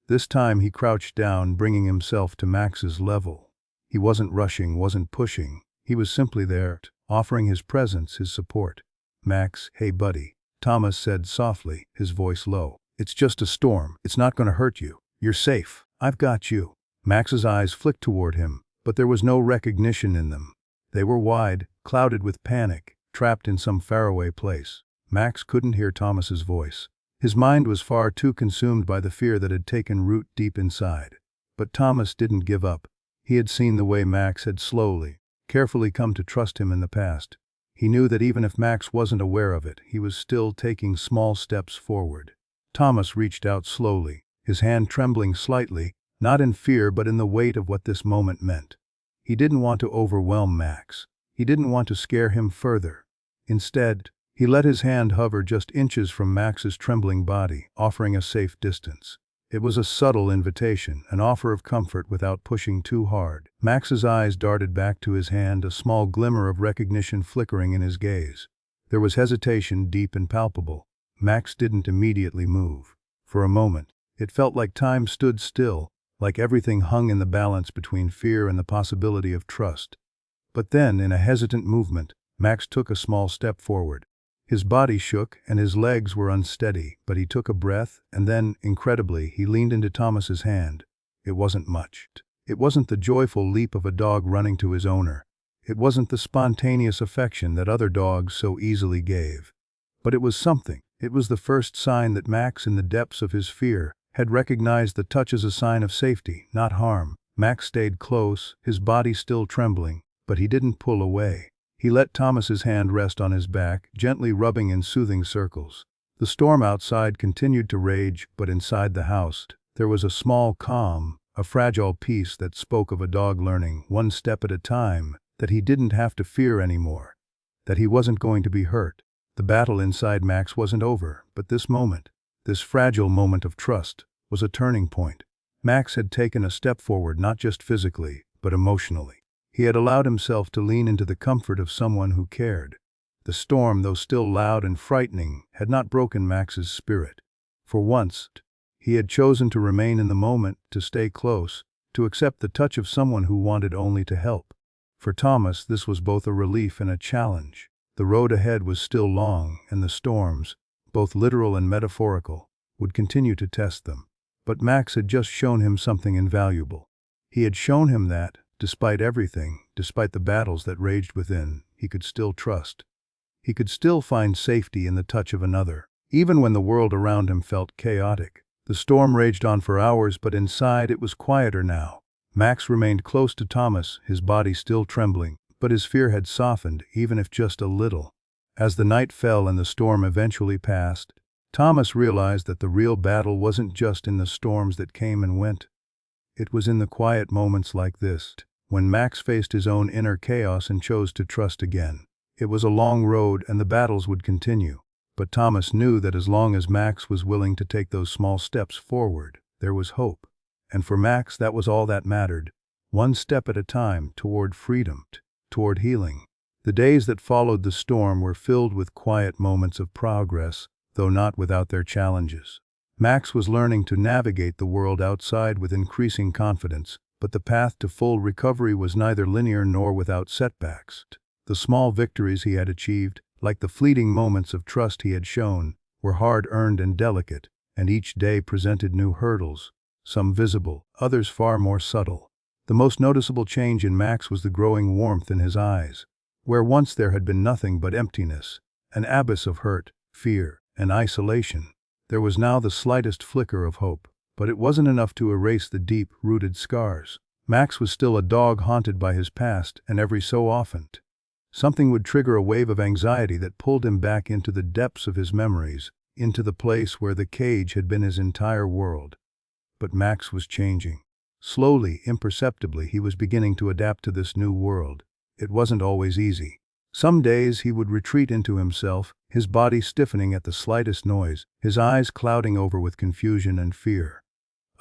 This time he crouched down, bringing himself to Max's level. He wasn't rushing, wasn't pushing. He was simply there, offering his presence, his support. "Max, hey buddy," Thomas said softly, his voice low. "It's just a storm. It's not going to hurt you. You're safe. I've got you." Max's eyes flicked toward him, but there was no recognition in them. They were wide, clouded with panic, trapped in some faraway place. Max couldn't hear Thomas's voice. His mind was far too consumed by the fear that had taken root deep inside. But Thomas didn't give up. He had seen the way Max had slowly, carefully come to trust him in the past. He knew that even if Max wasn't aware of it, he was still taking small steps forward. Thomas reached out slowly, his hand trembling slightly, not in fear but in the weight of what this moment meant. He didn't want to overwhelm Max. He didn't want to scare him further. Instead, he let his hand hover just inches from Max's trembling body, offering a safe distance. It was a subtle invitation, an offer of comfort without pushing too hard. Max's eyes darted back to his hand, a small glimmer of recognition flickering in his gaze. There was hesitation, deep and palpable. Max didn't immediately move. For a moment, it felt like time stood still, like everything hung in the balance between fear and the possibility of trust. But then, in a hesitant movement, Max took a small step forward. His body shook and his legs were unsteady, but he took a breath, and then, incredibly, he leaned into Thomas's hand. It wasn't much. It wasn't the joyful leap of a dog running to his owner. It wasn't the spontaneous affection that other dogs so easily gave. But it was something. It was the first sign that Max, in the depths of his fear, had recognized the touch as a sign of safety, not harm. Max stayed close, his body still trembling, but he didn't pull away. He let Thomas's hand rest on his back, gently rubbing in soothing circles. The storm outside continued to rage, but inside the house, there was a small calm, a fragile peace that spoke of a dog learning, one step at a time, that he didn't have to fear anymore, that he wasn't going to be hurt. The battle inside Max wasn't over, but this moment, this fragile moment of trust, was a turning point. Max had taken a step forward, not just physically, but emotionally. He had allowed himself to lean into the comfort of someone who cared. The storm, though still loud and frightening, had not broken Max's spirit. For once, he had chosen to remain in the moment, to stay close, to accept the touch of someone who wanted only to help. For Thomas, this was both a relief and a challenge. The road ahead was still long, and the storms, both literal and metaphorical, would continue to test them. But Max had just shown him something invaluable. He had shown him that, despite everything, despite the battles that raged within, he could still trust. He could still find safety in the touch of another, even when the world around him felt chaotic. The storm raged on for hours, but inside it was quieter now. Max remained close to Thomas, his body still trembling, but his fear had softened, even if just a little. As the night fell and the storm eventually passed, Thomas realized that the real battle wasn't just in the storms that came and went. It was in the quiet moments like this, when Max faced his own inner chaos and chose to trust again. It was a long road and the battles would continue, but Thomas knew that as long as Max was willing to take those small steps forward, there was hope. And for Max, that was all that mattered. One step at a time toward freedom, toward healing. The days that followed the storm were filled with quiet moments of progress, though not without their challenges. Max was learning to navigate the world outside with increasing confidence, but the path to full recovery was neither linear nor without setbacks. The small victories he had achieved, like the fleeting moments of trust he had shown, were hard-earned and delicate, and each day presented new hurdles, some visible, others far more subtle. The most noticeable change in Max was the growing warmth in his eyes. Where once there had been nothing but emptiness, an abyss of hurt, fear, and isolation, there was now the slightest flicker of hope. But it wasn't enough to erase the deep-rooted scars. Max was still a dog haunted by his past, and every so often, something would trigger a wave of anxiety that pulled him back into the depths of his memories, into the place where the cage had been his entire world. But Max was changing. Slowly, imperceptibly, he was beginning to adapt to this new world. It wasn't always easy. Some days he would retreat into himself, his body stiffening at the slightest noise, his eyes clouding over with confusion and fear.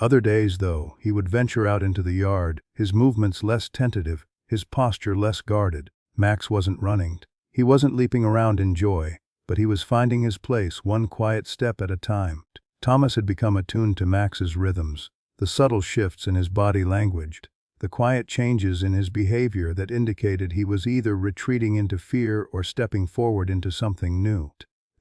Other days, though, he would venture out into the yard, his movements less tentative, his posture less guarded. Max wasn't running. He wasn't leaping around in joy, but he was finding his place one quiet step at a time. Thomas had become attuned to Max's rhythms, the subtle shifts in his body language, the quiet changes in his behavior that indicated he was either retreating into fear or stepping forward into something new.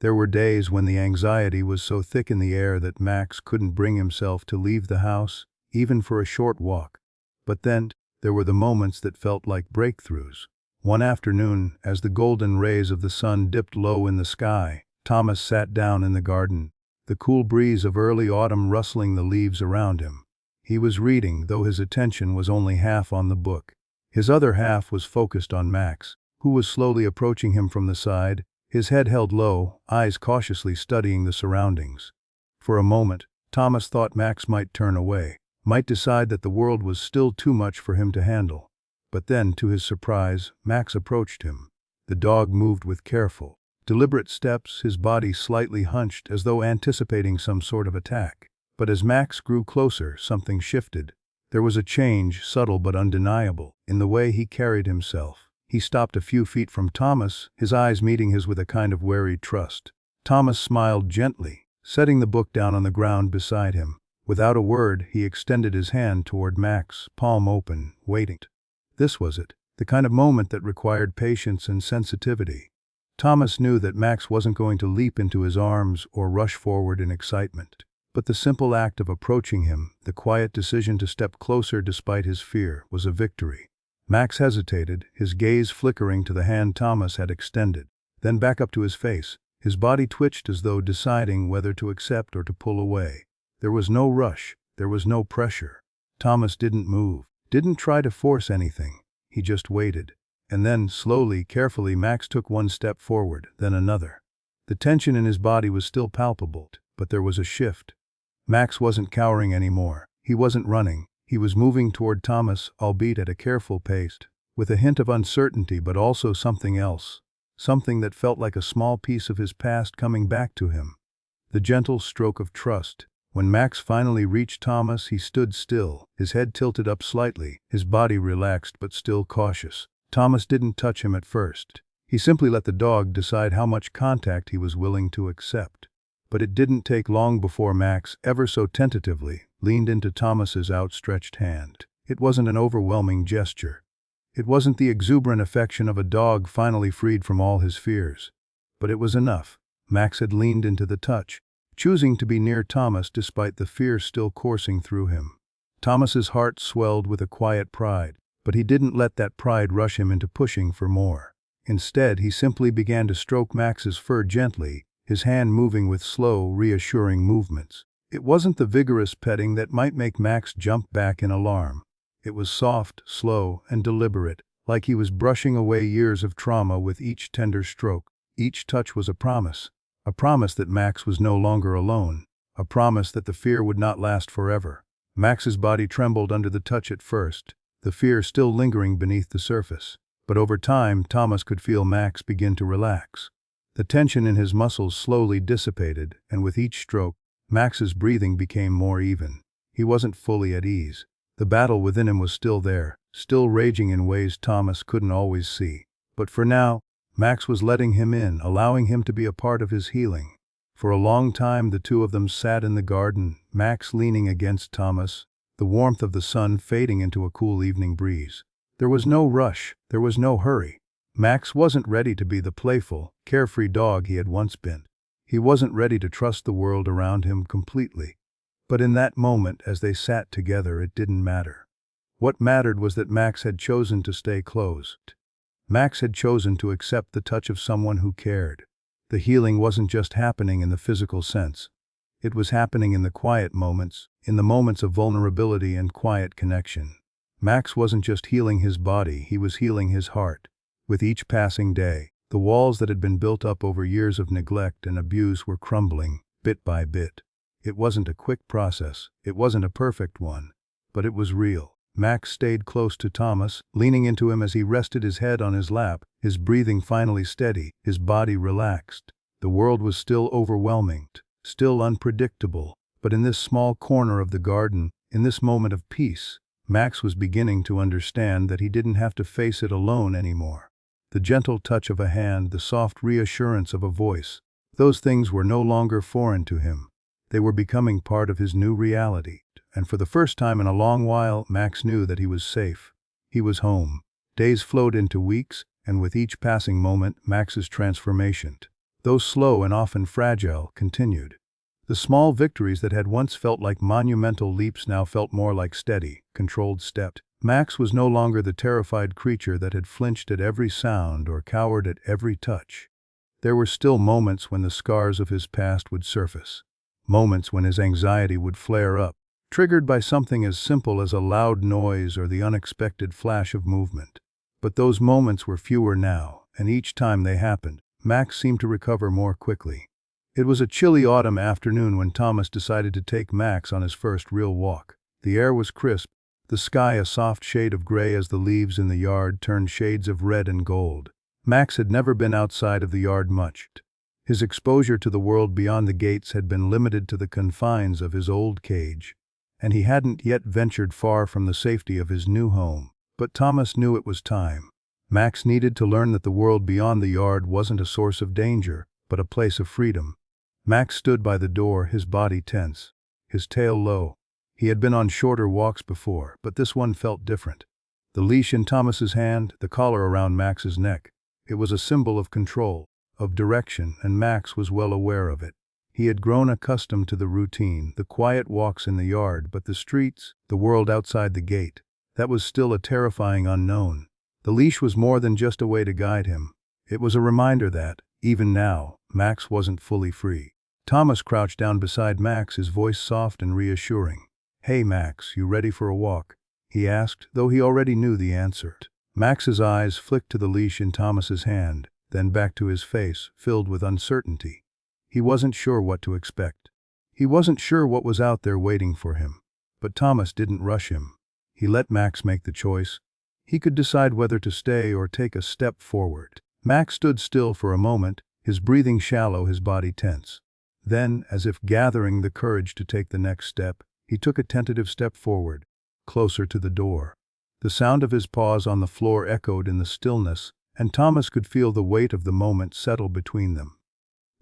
There were days when the anxiety was so thick in the air that Max couldn't bring himself to leave the house, even for a short walk. But then, there were the moments that felt like breakthroughs. One afternoon, as the golden rays of the sun dipped low in the sky, Thomas sat down in the garden, the cool breeze of early autumn rustling the leaves around him. He was reading, though his attention was only half on the book. His other half was focused on Max, who was slowly approaching him from the side, his head held low, eyes cautiously studying the surroundings. For a moment, Thomas thought Max might turn away, might decide that the world was still too much for him to handle. But then, to his surprise, Max approached him. The dog moved with careful, deliberate steps, his body slightly hunched as though anticipating some sort of attack. But as Max grew closer, something shifted. There was a change, subtle but undeniable, in the way he carried himself. He stopped a few feet from Thomas, his eyes meeting his with a kind of wary trust. Thomas smiled gently, setting the book down on the ground beside him. Without a word, he extended his hand toward Max, palm open, waiting. This was it, the kind of moment that required patience and sensitivity. Thomas knew that Max wasn't going to leap into his arms or rush forward in excitement. But the simple act of approaching him, the quiet decision to step closer despite his fear, was a victory. Max hesitated, his gaze flickering to the hand Thomas had extended, then back up to his face. His body twitched as though deciding whether to accept or to pull away. There was no rush, there was no pressure. Thomas didn't move, didn't try to force anything. He just waited. And then, slowly, carefully, Max took one step forward, then another. The tension in his body was still palpable, but there was a shift. Max wasn't cowering anymore. He wasn't running. He was moving toward Thomas, albeit at a careful pace, with a hint of uncertainty but also something else. Something that felt like a small piece of his past coming back to him. The gentle stroke of trust. When Max finally reached Thomas, he stood still, his head tilted up slightly, his body relaxed but still cautious. Thomas didn't touch him at first. He simply let the dog decide how much contact he was willing to accept. But it didn't take long before Max, ever so tentatively, leaned into Thomas's outstretched hand. It wasn't an overwhelming gesture. It wasn't the exuberant affection of a dog finally freed from all his fears. But it was enough. Max had leaned into the touch, choosing to be near Thomas despite the fear still coursing through him. Thomas's heart swelled with a quiet pride, but he didn't let that pride rush him into pushing for more. Instead, he simply began to stroke Max's fur gently, his hand moving with slow, reassuring movements. It wasn't the vigorous petting that might make Max jump back in alarm. It was soft, slow, and deliberate, like he was brushing away years of trauma with each tender stroke. Each touch was a promise A promise that Max was no longer alone. A promise that the fear would not last forever. Max's body trembled under the touch at first, the fear still lingering beneath the surface. But over time, Thomas could feel Max begin to relax. The tension in his muscles slowly dissipated, and with each stroke, Max's breathing became more even. He wasn't fully at ease. The battle within him was still there, still raging in ways Thomas couldn't always see. But for now, Max was letting him in, allowing him to be a part of his healing. For a long time the two of them sat in the garden, Max leaning against Thomas, the warmth of the sun fading into a cool evening breeze. There was no rush, there was no hurry. Max wasn't ready to be the playful, carefree dog he had once been. He wasn't ready to trust the world around him completely. But in that moment, as they sat together, it didn't matter. What mattered was that Max had chosen to stay close. Max had chosen to accept the touch of someone who cared. The healing wasn't just happening in the physical sense. It was happening in the quiet moments, in the moments of vulnerability and quiet connection. Max wasn't just healing his body, he was healing his heart. With each passing day, the walls that had been built up over years of neglect and abuse were crumbling, bit by bit. It wasn't a quick process, it wasn't a perfect one, but it was real. Max stayed close to Thomas, leaning into him as he rested his head on his lap, his breathing finally steady, his body relaxed. The world was still overwhelming, still unpredictable, but in this small corner of the garden, in this moment of peace, Max was beginning to understand that he didn't have to face it alone anymore. The gentle touch of a hand, the soft reassurance of a voice, those things were no longer foreign to him. They were becoming part of his new reality. And for the first time in a long while, Max knew that he was safe. He was home. Days flowed into weeks, and with each passing moment, Max's transformation, though slow and often fragile, continued. The small victories that had once felt like monumental leaps now felt more like steady, controlled steps. Max was no longer the terrified creature that had flinched at every sound or cowered at every touch. There were still moments when the scars of his past would surface. Moments when his anxiety would flare up, triggered by something as simple as a loud noise or the unexpected flash of movement. But those moments were fewer now, and each time they happened, Max seemed to recover more quickly. It was a chilly autumn afternoon when Thomas decided to take Max on his first real walk. The air was crisp, the sky a soft shade of gray as the leaves in the yard turned shades of red and gold. Max had never been outside of the yard much. His exposure to the world beyond the gates had been limited to the confines of his old cage, and he hadn't yet ventured far from the safety of his new home. But Thomas knew it was time. Max needed to learn that the world beyond the yard wasn't a source of danger, but a place of freedom. Max stood by the door, his body tense, his tail low. He had been on shorter walks before, but this one felt different. The leash in Thomas's hand, the collar around Max's neck. It was a symbol of control, of direction, and Max was well aware of it. He had grown accustomed to the routine, the quiet walks in the yard, but the streets, the world outside the gate, that was still a terrifying unknown. The leash was more than just a way to guide him. It was a reminder that, even now, Max wasn't fully free. Thomas crouched down beside Max, his voice soft and reassuring. "Hey Max, you ready for a walk?" he asked, though he already knew the answer. Max's eyes flicked to the leash in Thomas's hand, then back to his face, filled with uncertainty. He wasn't sure what to expect. He wasn't sure what was out there waiting for him. But Thomas didn't rush him. He let Max make the choice. He could decide whether to stay or take a step forward. Max stood still for a moment, his breathing shallow, his body tense. Then, as if gathering the courage to take the next step, he took a tentative step forward, closer to the door. The sound of his paws on the floor echoed in the stillness, and Thomas could feel the weight of the moment settle between them.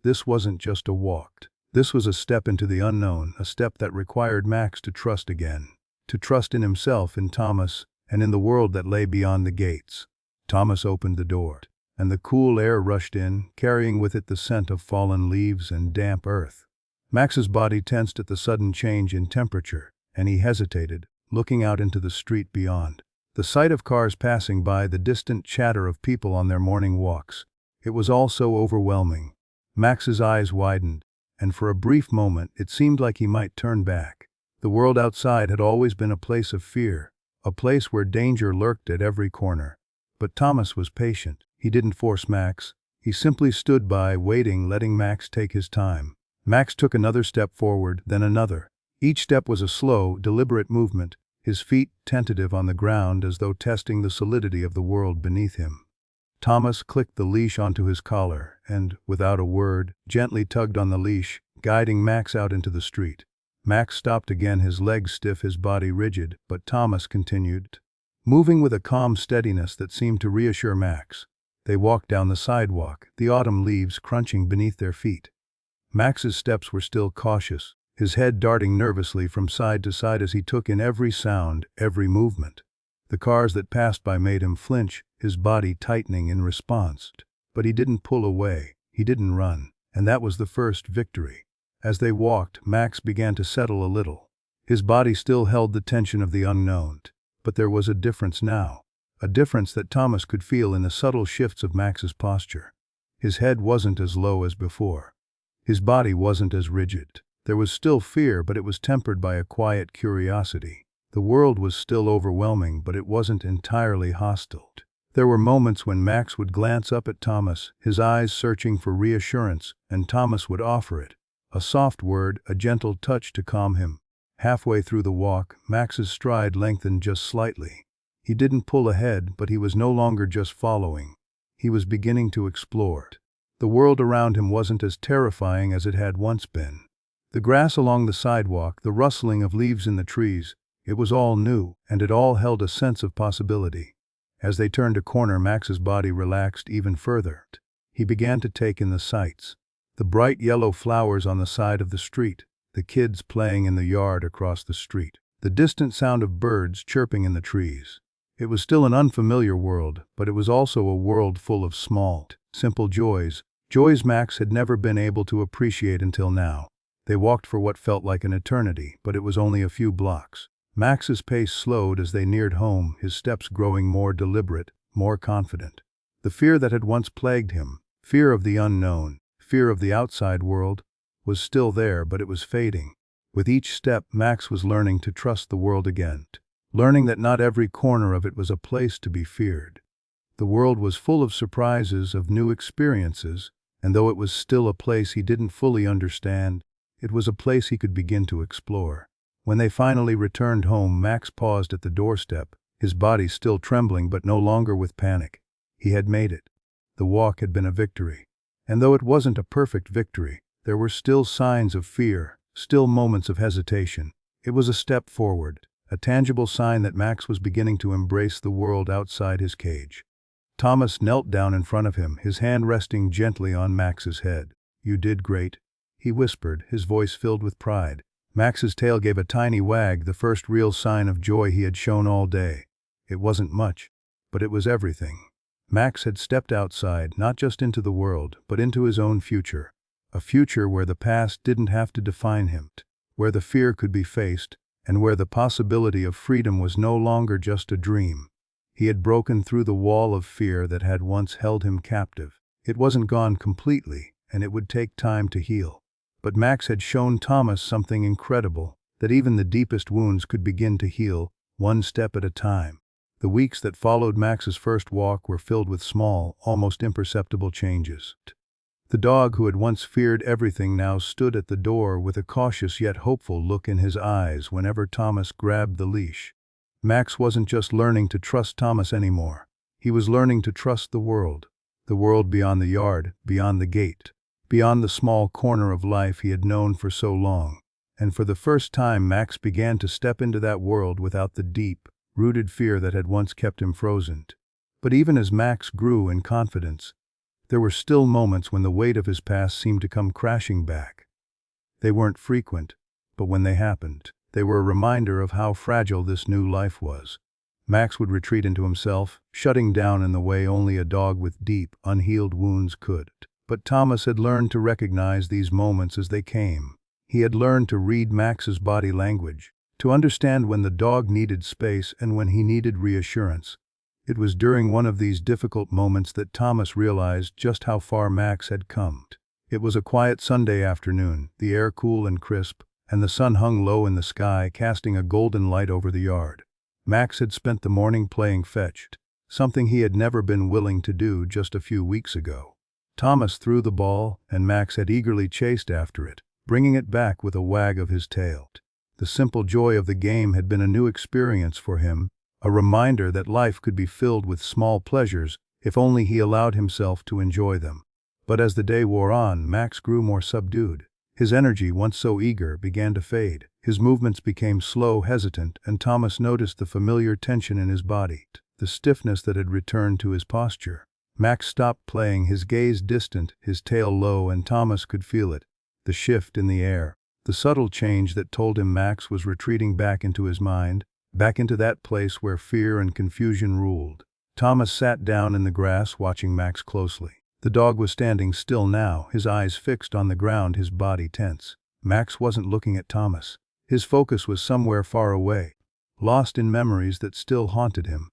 This wasn't just a walk. This was a step into the unknown, a step that required Max to trust again. To trust in himself, in Thomas, and in the world that lay beyond the gates. Thomas opened the door, and the cool air rushed in, carrying with it the scent of fallen leaves and damp earth. Max's body tensed at the sudden change in temperature, and he hesitated, looking out into the street beyond. The sight of cars passing by, the distant chatter of people on their morning walks. It was all so overwhelming. Max's eyes widened, and for a brief moment it seemed like he might turn back. The world outside had always been a place of fear, a place where danger lurked at every corner. But Thomas was patient. He didn't force Max. He simply stood by, waiting, letting Max take his time. Max took another step forward, then another. Each step was a slow, deliberate movement, his feet tentative on the ground as though testing the solidity of the world beneath him. Thomas clicked the leash onto his collar and, without a word, gently tugged on the leash, guiding Max out into the street. Max stopped again, his legs stiff, his body rigid, but Thomas continued, moving with a calm steadiness that seemed to reassure Max. They walked down the sidewalk, the autumn leaves crunching beneath their feet. Max's steps were still cautious, his head darting nervously from side to side as he took in every sound, every movement. The cars that passed by made him flinch, his body tightening in response. But he didn't pull away, he didn't run, and that was the first victory. As they walked, Max began to settle a little. His body still held the tension of the unknown, but there was a difference now. A difference that Thomas could feel in the subtle shifts of Max's posture. His head wasn't as low as before. His body wasn't as rigid. There was still fear, but it was tempered by a quiet curiosity. The world was still overwhelming, but it wasn't entirely hostile. There were moments when Max would glance up at Thomas, his eyes searching for reassurance, and Thomas would offer it. A soft word, a gentle touch to calm him. Halfway through the walk, Max's stride lengthened just slightly. He didn't pull ahead, but he was no longer just following. He was beginning to explore. The world around him wasn't as terrifying as it had once been. The grass along the sidewalk, the rustling of leaves in the trees, it was all new, and it all held a sense of possibility. As they turned a corner, Max's body relaxed even further. He began to take in the sights. The bright yellow flowers on the side of the street, the kids playing in the yard across the street, the distant sound of birds chirping in the trees. It was still an unfamiliar world, but it was also a world full of small, simple joys, joys Max had never been able to appreciate until now. They walked for what felt like an eternity, but it was only a few blocks. Max's pace slowed as they neared home, his steps growing more deliberate, more confident. The fear that had once plagued him, fear of the unknown, fear of the outside world, was still there, but it was fading. With each step, Max was learning to trust the world again, learning that not every corner of it was a place to be feared. The world was full of surprises, of new experiences, and though it was still a place he didn't fully understand, it was a place he could begin to explore. When they finally returned home, Max paused at the doorstep, his body still trembling but no longer with panic. He had made it. The walk had been a victory. And though it wasn't a perfect victory, there were still signs of fear, still moments of hesitation. It was a step forward, a tangible sign that Max was beginning to embrace the world outside his cage. Thomas knelt down in front of him, his hand resting gently on Max's head. "You did great," he whispered, his voice filled with pride. Max's tail gave a tiny wag, the first real sign of joy he had shown all day. It wasn't much, but it was everything. Max had stepped outside, not just into the world, but into his own future. A future where the past didn't have to define him, where the fear could be faced, and where the possibility of freedom was no longer just a dream. He had broken through the wall of fear that had once held him captive. It wasn't gone completely, and it would take time to heal. But Max had shown Thomas something incredible, that even the deepest wounds could begin to heal, one step at a time. The weeks that followed Max's first walk were filled with small, almost imperceptible changes. The dog who had once feared everything now stood at the door with a cautious yet hopeful look in his eyes whenever Thomas grabbed the leash. Max wasn't just learning to trust Thomas anymore. He was learning to trust the world beyond the yard, beyond the gate, beyond the small corner of life he had known for so long. And for the first time, Max began to step into that world without the deep, rooted fear that had once kept him frozen. But even as Max grew in confidence, there were still moments when the weight of his past seemed to come crashing back. They weren't frequent, but when they happened, they were a reminder of how fragile this new life was. Max would retreat into himself, shutting down in the way only a dog with deep, unhealed wounds could. But Thomas had learned to recognize these moments as they came. He had learned to read Max's body language, to understand when the dog needed space and when he needed reassurance. It was during one of these difficult moments that Thomas realized just how far Max had come. It was a quiet Sunday afternoon, the air cool and crisp, and the sun hung low in the sky, casting a golden light over the yard. Max had spent the morning playing fetch, something he had never been willing to do just a few weeks ago. Thomas threw the ball, and Max had eagerly chased after it, bringing it back with a wag of his tail. The simple joy of the game had been a new experience for him, a reminder that life could be filled with small pleasures if only he allowed himself to enjoy them. But as the day wore on, Max grew more subdued. His energy, once so eager, began to fade. His movements became slow, hesitant, and Thomas noticed the familiar tension in his body, the stiffness that had returned to his posture. Max stopped playing, his gaze distant, his tail low, and Thomas could feel it, the shift in the air, the subtle change that told him Max was retreating back into his mind, back into that place where fear and confusion ruled. Thomas sat down in the grass, watching Max closely. The dog was standing still now, his eyes fixed on the ground, his body tense. Max wasn't looking at Thomas. His focus was somewhere far away, lost in memories that still haunted him.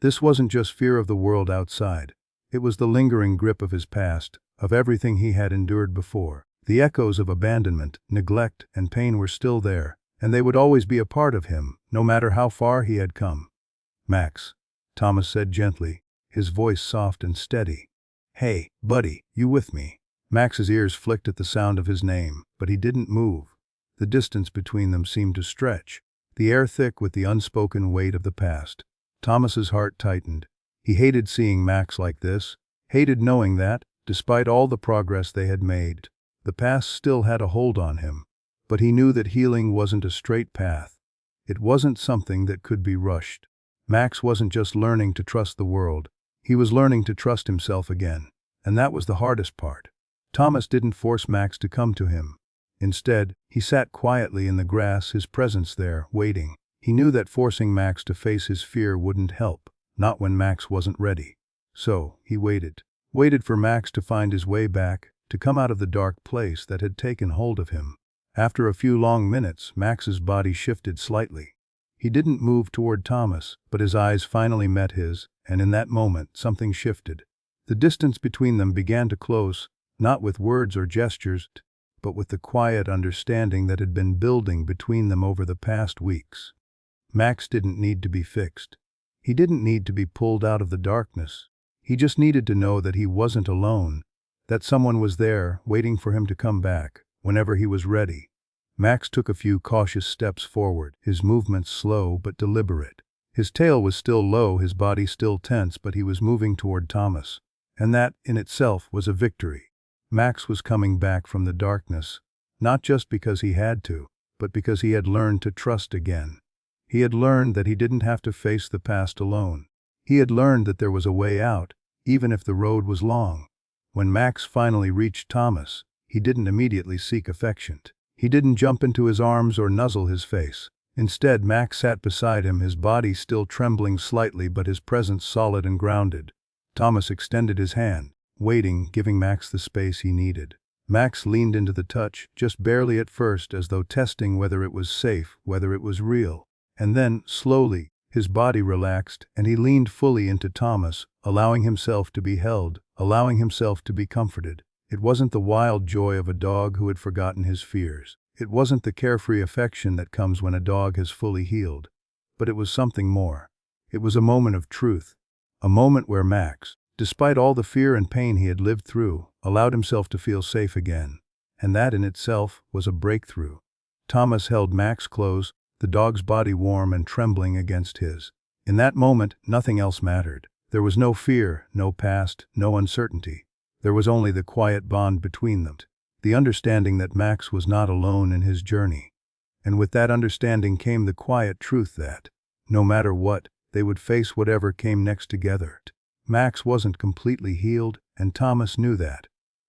This wasn't just fear of the world outside. It was the lingering grip of his past, of everything he had endured before. The echoes of abandonment, neglect, and pain were still there, and they would always be a part of him, no matter how far he had come. "Max," Thomas said gently, his voice soft and steady. "Hey, buddy, you with me?" Max's ears flicked at the sound of his name, but he didn't move. The distance between them seemed to stretch, the air thick with the unspoken weight of the past. Thomas's heart tightened. He hated seeing Max like this, hated knowing that, despite all the progress they had made, the past still had a hold on him. But he knew that healing wasn't a straight path. It wasn't something that could be rushed. Max wasn't just learning to trust the world, he was learning to trust himself again. And that was the hardest part. Thomas didn't force Max to come to him. Instead, he sat quietly in the grass, his presence there, waiting. He knew that forcing Max to face his fear wouldn't help, not when Max wasn't ready. So, he waited. Waited for Max to find his way back, to come out of the dark place that had taken hold of him. After a few long minutes, Max's body shifted slightly. He didn't move toward Thomas, but his eyes finally met his, and in that moment, something shifted. The distance between them began to close, not with words or gestures, but with the quiet understanding that had been building between them over the past weeks. Max didn't need to be fixed. He didn't need to be pulled out of the darkness. He just needed to know that he wasn't alone, that someone was there, waiting for him to come back, whenever he was ready. Max took a few cautious steps forward, his movements slow but deliberate. His tail was still low, his body still tense, but he was moving toward Thomas. And that, in itself, was a victory. Max was coming back from the darkness, not just because he had to, but because he had learned to trust again. He had learned that he didn't have to face the past alone. He had learned that there was a way out, even if the road was long. When Max finally reached Thomas, he didn't immediately seek affection. He didn't jump into his arms or nuzzle his face. Instead, Max sat beside him, his body still trembling slightly but his presence solid and grounded. Thomas extended his hand, waiting, giving Max the space he needed. Max leaned into the touch, just barely at first, as though testing whether it was safe, whether it was real. And then, slowly, his body relaxed, and he leaned fully into Thomas, allowing himself to be held, allowing himself to be comforted. It wasn't the wild joy of a dog who had forgotten his fears. It wasn't the carefree affection that comes when a dog has fully healed. But it was something more. It was a moment of truth. A moment where Max, despite all the fear and pain he had lived through, allowed himself to feel safe again. And that in itself was a breakthrough. Thomas held Max close, the dog's body warm and trembling against his. In that moment, nothing else mattered. There was no fear, no past, no uncertainty. There was only the quiet bond between them, the understanding that Max was not alone in his journey. And with that understanding came the quiet truth that, no matter what, they would face whatever came next together. Max wasn't completely healed, and Thomas knew that.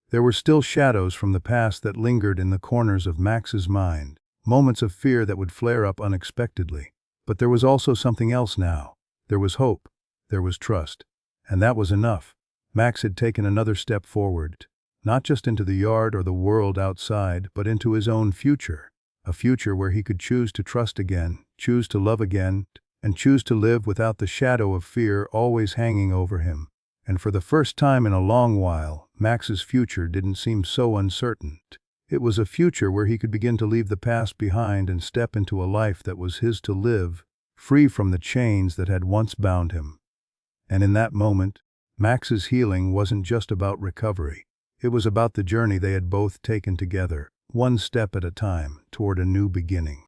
There were still shadows from the past that lingered in the corners of Max's mind, moments of fear that would flare up unexpectedly. But there was also something else now. There was hope. There was trust. And that was enough. Max had taken another step forward, not just into the yard or the world outside, but into his own future. A future where he could choose to trust again, choose to love again, and choose to live without the shadow of fear always hanging over him. And for the first time in a long while, Max's future didn't seem so uncertain. It was a future where he could begin to leave the past behind and step into a life that was his to live, free from the chains that had once bound him. And in that moment, Max's healing wasn't just about recovery. It was about the journey they had both taken together, one step at a time, toward a new beginning.